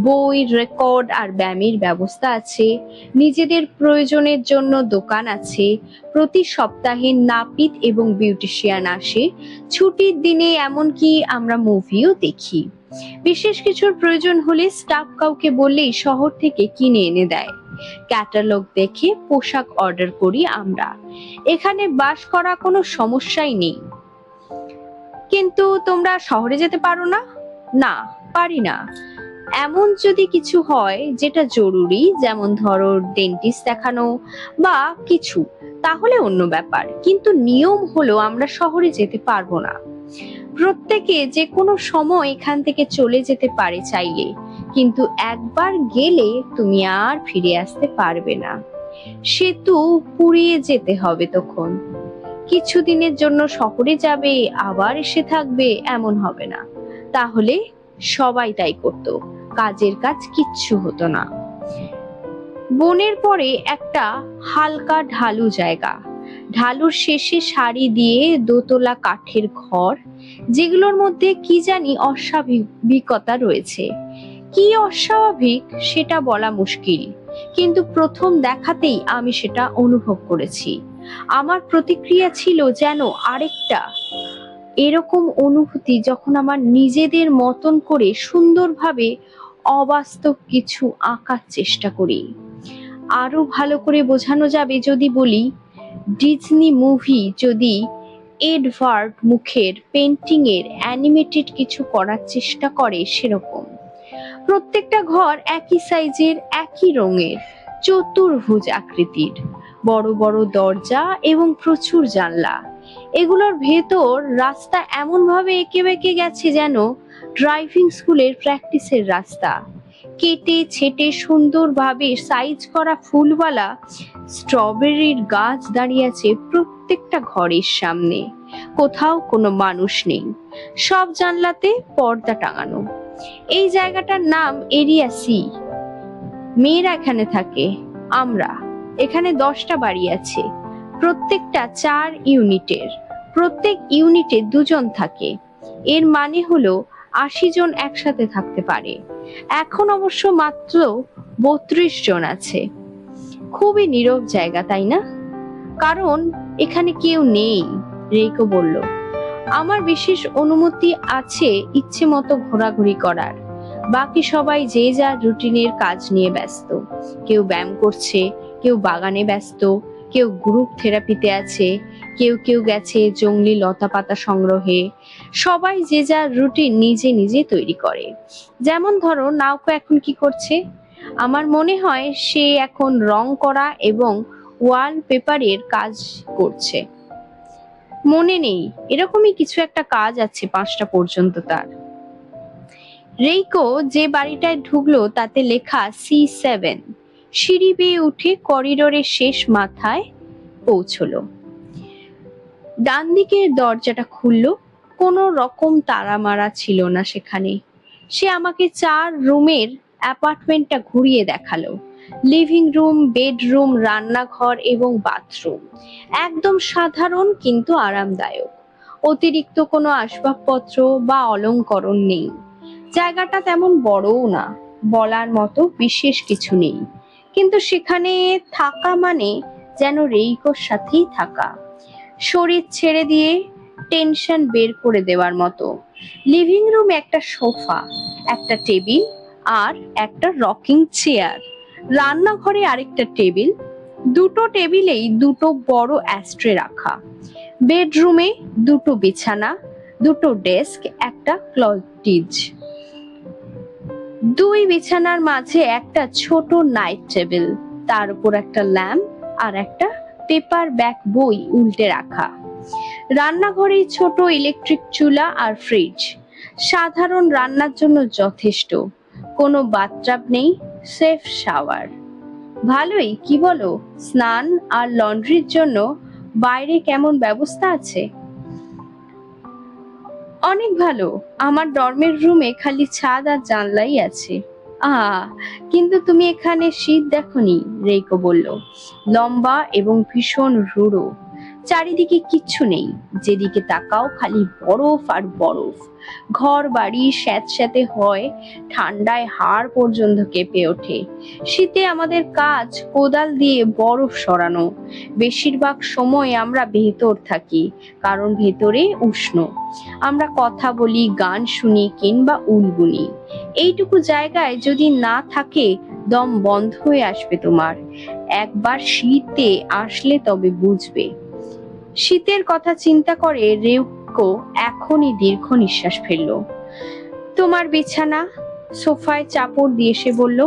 বই, রেকর্ড আর ব্যায়ামের ব্যবস্থা আছে, নিজেদের প্রয়োজনের জন্য দোকান আছে, প্রতি সপ্তাহে নাপিত এবং বিউটিশিয়ান আসে, ছুটির দিনে এমনকি আমরা মুভিও দেখি। বিশেষ কিছুর প্রয়োজন হলে স্টাফ কাউকে বললেই শহর থেকে কিনে এনে দেয়। ক্যাটালগ দেখে পোশাক অর্ডার করি আমরা। এখানে বাস করা কোনো সমস্যাই নেই। কিন্তু তোমরা শহরে যেতে পারো না? না, পারি না। এমন যদি কিছু হয় যেটা জরুরি, যেমন ধরো ডেন্টিস্ট দেখানো বা কিছু, তাহলে অন্য ব্যাপার, কিন্তু নিয়ম হলো আমরা শহরে যেতে পারবো না। প্রত্যেকে যে কোনো সময় এখান থেকে চলে যেতে পারে চাইলে, কিন্তু একবার গেলে তুমি আর ফিরে আসতে পারবে না। সেতু পুড়িয়ে যেতে হবে তখন। কিছুদিনের জন্য শহরে যাবে, আবার এসে থাকবে, এমন হবে না। তাহলে সবাই তাই করতো, কাজের কাজ কিচ্ছু হতো না। বনের পরে একটা হালকা ঢালু জায়গা, ঢালুর শেষে সারি দিয়ে দোতলা কাঠের ঘর, যেগুলোর মধ্যে কি জানি অস্বাভাবিকতা রয়েছে। কি অস্বাভাবিক সেটা বলা মুশকিল, কিন্তু প্রথম দেখাতেই আমি সেটা অনুভব করেছি। আমার প্রতিক্রিয়া ছিল যেন আরেকটা এরকম অনুভূতি যখন আমার নিজেদের মতন করে সুন্দরভাবে অবাস্তব কিছু আঁকার চেষ্টা করি। আরো ভালো করে বোঝানো যাবে যদি বলি, ডিজনি মুভি যদি এডওয়ার্ড মুখের পেন্টিং এর অ্যানিমেটেড কিছু করার চেষ্টা করে সেরকম। প্রত্যেকটা ঘর একই সাইজের, একই রঙের, চতুর্ভুজ আকৃতির, বড় বড় দরজা এবং প্রচুর জানলা। এগুলোর ভেতর রাস্তা এমন ভাবে এঁকে বেঁকে গেছে যেন ড্রাইভিং স্কুলের প্র্যাকটিসের রাস্তা। কেটে ছেটে সুন্দরভাবে সাইজ করা ফুলওয়ালা স্ট্রবেরির গাছ দাঁড়িয়ে আছে প্রত্যেকটা ঘরের সামনে। কোথাও কোনো মানুষ নেই, সব জানলাতে পর্দা টাঙানো। এই জায়গাটার নাম এরিয়া সি। মেয়েরা এখানে থাকে। আমরা এখানে 10টা বাড়ি আছে, প্রত্যেকটা 4 ইউনিটের। প্রত্যেক ইউনিটে 2 জন থাকে। এর মানে হলো 80 জন একসাথে থাকতে পারে। এখন অবশ্য মাত্র 32 জন আছে। খুবই নীরব জায়গা, তাই না? কারণ এখানে কেউ নেই, রেইকো বলল। আমার বিশেষ অনুমতি আছে ইচ্ছে মতো ঘোরাঘুরি করার। বাকি সবাই যে যার রুটিনের কাজ নিয়ে ব্যস্ত। কেউ ব্যায়াম করছে, কেউ বাগানে ব্যস্ত, কেউ গ্রুপ থেরাপিতে আছে, কেউ কেউ গেছে জংলি লতা পাতা সংগ্রহে। সবাই যে যার রুটিন নিজে নিজে তৈরি করে। যেমন ধরো, নাওকো এখন কি করছে? আমার মনে হয় সে এখন রং করা এবং ওয়াল পেপারের কাজ করছে। মনে নেই, এরকমই কিছু একটা কাজ আছে 5টা পর্যন্ত তার। রেইকো যে বাড়িটায় ঢুকলো তাতে লেখা C7। সিঁড়ি বেয়ে উঠে করিডোরের শেষ মাথায় পৌঁছলো। ডান দিকের দরজাটা খুললো। কোনো রকম তাড়া মারা ছিল না সেখানে। সে আমাকে 4 রুমের অ্যাপার্টমেন্টটা ঘুরিয়ে দেখালো। লিভিং রুম, বেডরুম, রান্নাঘর এবং বাথরুম একদম সাধারণ কিন্তু আরামদায়ক। অতিরিক্ত কোনো আসবাবপত্র বা অলংকরণ নেই। জায়গাটা তেমন বড়ও না, বলার মতো বিশেষ কিছু নেই, কিন্তু সেখানে থাকা মানে যেন রেইকোর সাথেই থাকা, শরীর ছেড়ে দিয়ে টেনশন বের করে দেওয়ার মতো। লিভিং রুমে একটা সোফা, একটা টেবিল আর একটা রকিং চেয়ার। রান্নাঘরে আরেকটা টেবিল, দুটো টেবিলেই দুটো বড় অ্যাস্ট্রে রাখা। বেডরুমে দুটো বিছানা, দুটো ডেস্ক, একটা ক্লটিজ। 2 বিছানার মাঝে একটা ছোট নাইট টেবিল, তার উপর একটা ল্যাম্প আর একটা পেপার ব্যাক বই উল্টে রাখা। রান্নাঘরে ছোট ইলেকট্রিক চুলা আর ফ্রিজ, সাধারণ রান্নার জন্য যথেষ্ট। কোনো বাথটাব নেই, সেফ শাওয়ার। ভালোই, কি বলো? স্নান আর লন্ড্রির জন্য বাইরে কেমন ব্যবস্থা আছে? অনেক ভালো। আমার ডর্মের রুমে খালি ছাদ আর জানলাই আছে। কিন্তু তুমি এখানে শীত দেখোনি? রেইকো বলল। লম্বা এবং ভীষণ রূঢ়। চারিদিকে কিচ্ছু নেই, যেদিকে তাকাও খালি বরফ আর বরফ। ঘর বাড়ি স্যাঁতস্যাঁতে হয়, ঠান্ডায় হাড় পর্যন্ত কেঁপে ওঠে। শীতে আমাদের কাজ কোদাল দিয়ে বরফ সরানো। বেশিরভাগ সময় আমরা ভেতর থাকি, কারণ ভেতরে উষ্ণ। আমরা কথা বলি, গান শুনি কিংবা উল বুনি। এইটুকু জায়গায় যদি না থাকে, দম বন্ধ হয়ে আসবে তোমার। একবার শীতে আসলে তবে বুঝবে। শীতের কথা চিন্তা করে রেইকো এখনই দীর্ঘ নিঃশ্বাস ফেললো। তোমার বিছানা? সোফায় চাপড় দিয়ে সে বলল।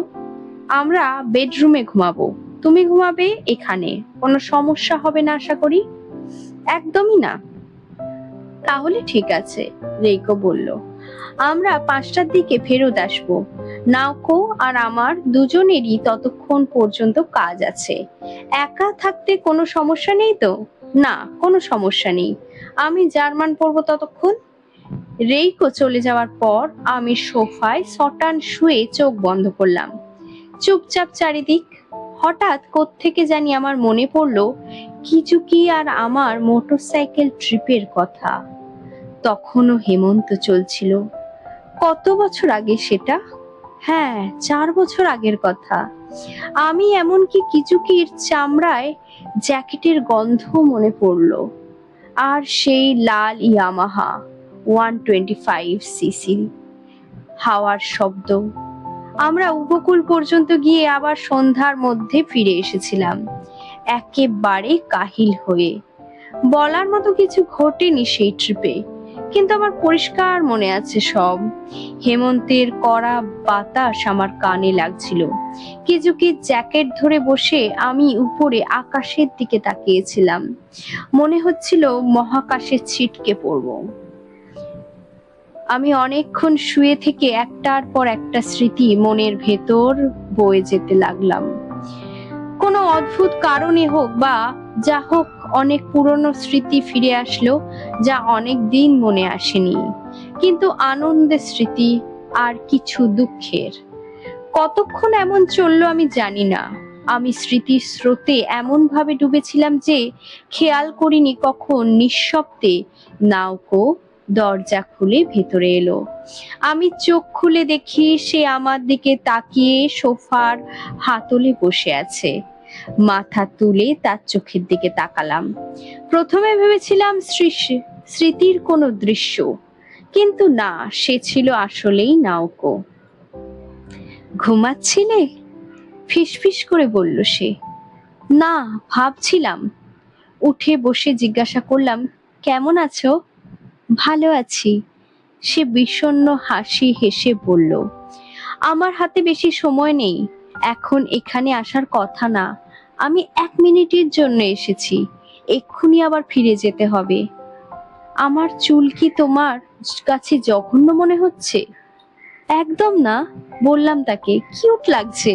আমরা বেডরুমে ঘুমাবো, তুমি ঘুমাবে এখানে। কোনো সমস্যা হবে না আশা করি? একদমই না। তাহলে ঠিক আছে, রেইকো বলল। আমরা 5টার দিকে ফেরত আসবো। নাওকো আর আমার দুজনেরই ততক্ষণ পর্যন্ত কাজ আছে। একা থাকতে কোনো সমস্যা নেই তো? না, কোনো সমস্যা নেই। আমি জার্মান পড়বো ততক্ষণ। রেইকো চলে যাওয়ার পর আমি সোফায় সটান শুয়ে চোখ বন্ধ করলাম। চুপচাপ চারিদিক। হঠাৎ কোত্থেকে জানি আমার মনে পড়লো কিজুকি আর আমার মোটরসাইকেল ট্রিপের কথা। তখনও হেমন্ত চলছিল। কত বছর আগে সেটা? হ্যাঁ, 4 বছর আগের কথা। আমি এমনকি কিজুকির চামড়ায় জ্যাকেটের গন্ধ মনে পড়লো, আর সেই লাল ইয়ামাহা 125cc হাওয়ার শব্দ। আমরা উপকূল পর্যন্ত গিয়ে আবার সন্ধ্যার মধ্যে ফিরে এসেছিলাম, একেবারে কাহিল হয়ে। বলার মতো কিছু ঘটেনি সেই ট্রিপে, কিন্তু আমার পরিষ্কার মনে আছে সব। হেমন্তের কড়া বাতাস আমার কানে লাগছিল। কিজুকির জ্যাকেট ধরে বসে আমি উপরে আকাশের দিকে তাকিয়েছিলাম। মনে হচ্ছিল মহাকাশে ছিটকে পড়ব। আমি অনেকক্ষণ শুয়ে থেকে একটার পর একটা স্মৃতি মনের ভেতর বয়ে যেতে লাগলাম। কোনো অদ্ভুত কারণে হোক বা যা হোক, অনেক পুরনো স্মৃতি ফিরে আসলো, যা অনেক দিন মনে আসেনি। কিন্তু আনন্দের স্মৃতি আর কিছু দুঃখের। কতক্ষণ এমন চললো আমি জানি না। আমি স্মৃতির স্রোতে এমন ভাবে ডুবেছিলাম যে খেয়াল করিনি কখন নিঃশব্দে নাওকো দরজা খুলে ভেতরে এলো। আমি চোখ খুলে দেখি সে আমার দিকে তাকিয়ে সোফার হাতলে বসে আছে। মাথা তুলে তার চোখের দিকে তাকালাম। প্রথমে ভেবেছিলাম স্মৃতির কোনো দৃশ্য, কিন্তু না, সে ছিল আসলেই নাওকো। ঘুমাচ্ছিলে? ফিসফিস করে বলল সে। না, ভাবছিলাম। উঠে বসে জিজ্ঞাসা করলাম, কেমন আছো? ভালো আছি। সে বিষণ্ণ হাসি হেসে বলল, আমার হাতে বেশি সময় নেই, এখন এখানে আসার কথা না। আমি 1 মিনিটের জন্য এসেছি, এক্ষুনি আবার ফিরে যেতে হবে। আমার চুল কি তোমার কাছে জঘন্য মনে হচ্ছে? একদম না, বললাম তাকে, কিউট লাগছে।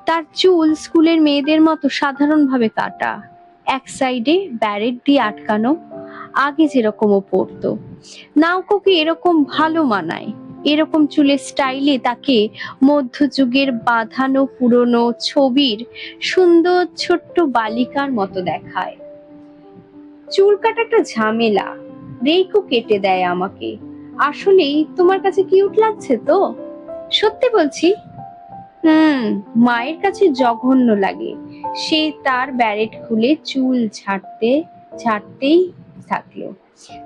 তার চুল স্কুলের মেয়েদের মতো সাধারণভাবে কাটা, এক সাইডে ব্যারেট দিয়ে আটকানো, আগে যেরকম ও পরতো। নাওকোকে এরকম ভালো মানায়। এরকম চুলের স্টাইলে তাকে মধ্যযুগের বাঁধানো পুরনো ছবির সুন্দর ছোট্ট বালিকার মতো দেখায়। চুল কাটাটা ঝামেলা, রেইকো কেটে দেয় আমাকে। আসলেই তোমার কাছে কিউট লাগছে তো? সত্যি বলছি। মায়ের কাছে জঘন্য লাগে। সে তার ব্যারেট খুলে চুল ঝাড়তেই থাকলো,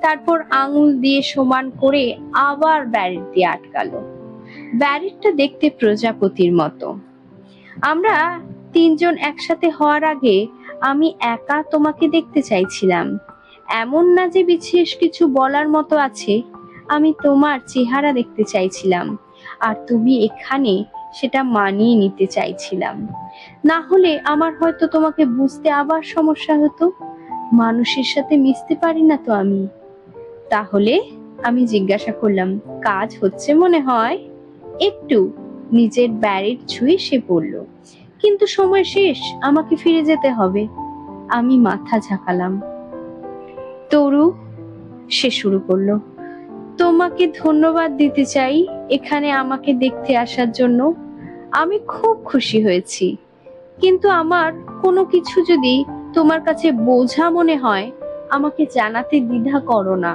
তারপর আঙুল দিয়ে সমান করে আবার ব্যারেট দিয়ে আটকালো। ব্যারেটটা দেখতে প্রজাপতির মতো। আমরা 3জন একসাথে হওয়ার আগে আমি একা তোমাকে দেখতে চাইছিলাম। এমন না যে বিশেষ কিছু বলার মতো আছে, আমি তোমার চেহারা দেখতে চাইছিলাম, আর তুমি এখানে সেটা মানিয়ে নিতে চাইছিলাম। না হলে আমার হয়তো তোমাকে বুঝতে আবার সমস্যা হতো। মানুষের সাথে মিশতে পারি না তো আমি। তাহলে? আমি জিজ্ঞাসা করলাম, কাজ হচ্ছে মনে হয়? একটু। নিজের ব্যারেট ছুঁয়ে সে বলল, কিন্তু সময় শেষ, আমাকে ফিরে যেতে হবে। আমি মাথা ঝাঁকালাম। তরু, সে শুরু করলো, তোমাকে ধন্যবাদ দিতে চাই এখানে আমাকে দেখতে আসার জন্য। আমি খুব খুশি হয়েছি, কিন্তু আমার কোনো কিছু যদি তোমার কাছে বোঝা মনে হয়, আমাকে জানাতে দ্বিধা করো না।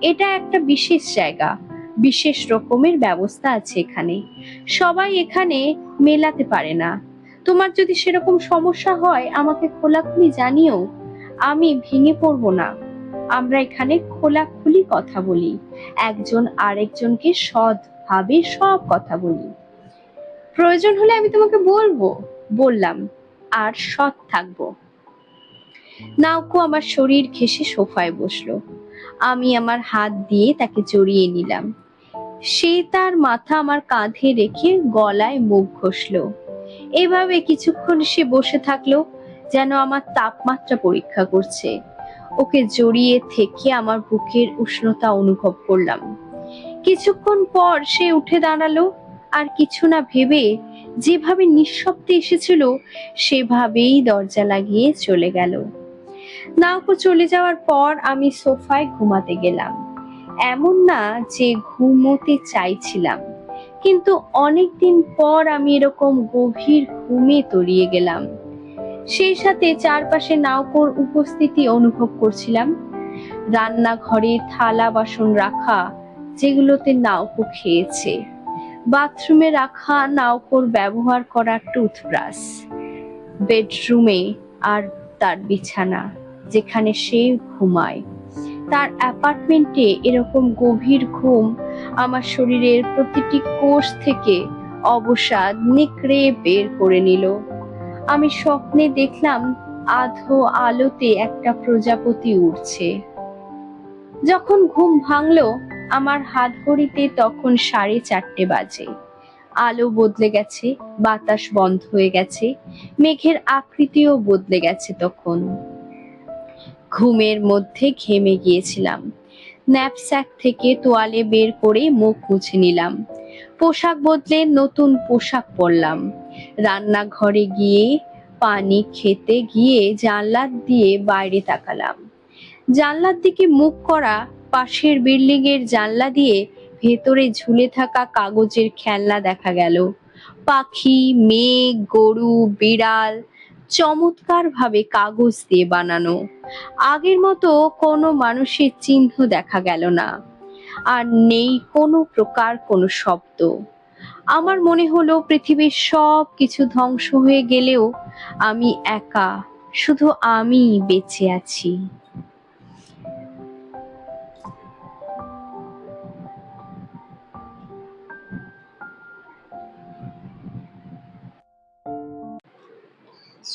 এটা একটা বিশেষ জায়গা, বিশেষ রকমের ব্যবস্থা আছে এখানে, সবাই এখানে মেলাতে পারে না। তোমার যদি সেরকম সমস্যা হয় আমাকে খোলাখুলি জানিও, আমি ভেঙে পড়বো না। আমরা এখানে খোলাখুলি কথা বলি, একজন আরেকজনকে সৎভাবে সব কথা বলি। প্রয়োজন হলে আমি তোমাকে বলবো, বললাম, আর সৎ থাকবো। নাওকো আমার শরীর ঘেঁষে সোফায় বসলো। আমি আমার হাত দিয়ে তাকে জড়িয়ে নিলাম। সে তার মাথা আমার কাঁধে রেখে গলায় মুখ ঘষলো। এভাবে কিছুক্ষণ সে বসে থাকলো, যেন আমার তাপমাত্রা পরীক্ষা করছে। ওকে জড়িয়ে থেকে আমার বুকের উষ্ণতা অনুভব করলাম। কিছুক্ষণ পর সে উঠে দাঁড়ালো, আর কিছু না ভেবে যেভাবে নিঃশব্দে এসেছিল সেভাবেই দরজা লাগিয়ে চলে গেল। নাওকো চলে যাওয়ার পর আমি সোফায় ঘুমাতে গেলাম। এমন না যে ঘুমোতে চাইছিলাম, কিন্তু অনেকদিন পর আমি এরকম গভীর ঘুমে তলিয়ে গেলাম। সেই সাথে চারপাশে নাওকোর উপস্থিতি অনুভব করছিলাম। রান্নাঘরে থালা বাসন রাখা, যেগুলোতে নাওকো খেয়েছে। বাথরুমে রাখা নাওকোর ব্যবহার করা টুথব্রাশ। বেডরুমে আর তার বিছানা, যেখানে সে ঘুমায়। তার অ্যাপার্টমেন্টে এরকম গভীর ঘুম আমার শরীরের প্রতিটি কোষ থেকে অবসাদ নিকড়ে বের করে নিল। আমি স্বপ্নে দেখলাম আধো আলোতে একটা প্রজাপতি উড়ছে। যখন ঘুম ভাঙলো আমার হাত ঘড়িতে তখন 4:30 বাজে। আলো বদলে গেছে, বাতাস বন্ধ হয়ে গেছে, মেঘের আকৃতিও বদলে গেছে। তখন ঘুমের মধ্যে ঘেমে গিয়েছিলাম। ন্যাপস্যাক থেকে তোয়ালে বের করে মুখ মুছে নিলাম। পোশাক বদলে নতুন পোশাক পরলাম। রান্নাঘরে গিয়ে পানি খেতে গিয়ে জানলা দিয়ে বাইরে তাকালাম। জানলার দিকে মুখ করা পাশের বিল্ডিং এর জানলা দিয়ে ভেতরে ঝুলে থাকা কাগজের খেলনা দেখা গেল। পাখি, মেঘ, গরু, বিড়াল, চমৎকার ভাবে কাগজ দিয়ে বানানো। আগের মতো কোনো মানুষের চিহ্ন দেখা গেল না, আর নেই কোনো প্রকার কোনো শব্দ। আমার মনে হলো পৃথিবীর সব কিছু ধ্বংস হয়ে গেলেও আমি একা, শুধু আমি বেঁচে আছি।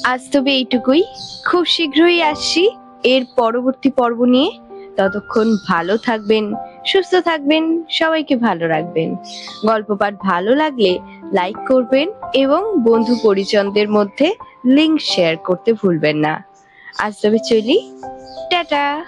আজ তবে এইটুকুই, খুব শীঘ্রই আসছি এর পরবর্তী পর্ব নিয়ে। ততক্ষণ ভালো থাকবেন, সুস্থ থাকবেন, সবাইকে ভালো রাখবেন। গল্প পাঠ ভালো লাগলে লাইক করবেন এবং বন্ধু পরিজনদের মধ্যে লিংক শেয়ার করতে ভুলবেন না। আজ তবে চলি, টাটা।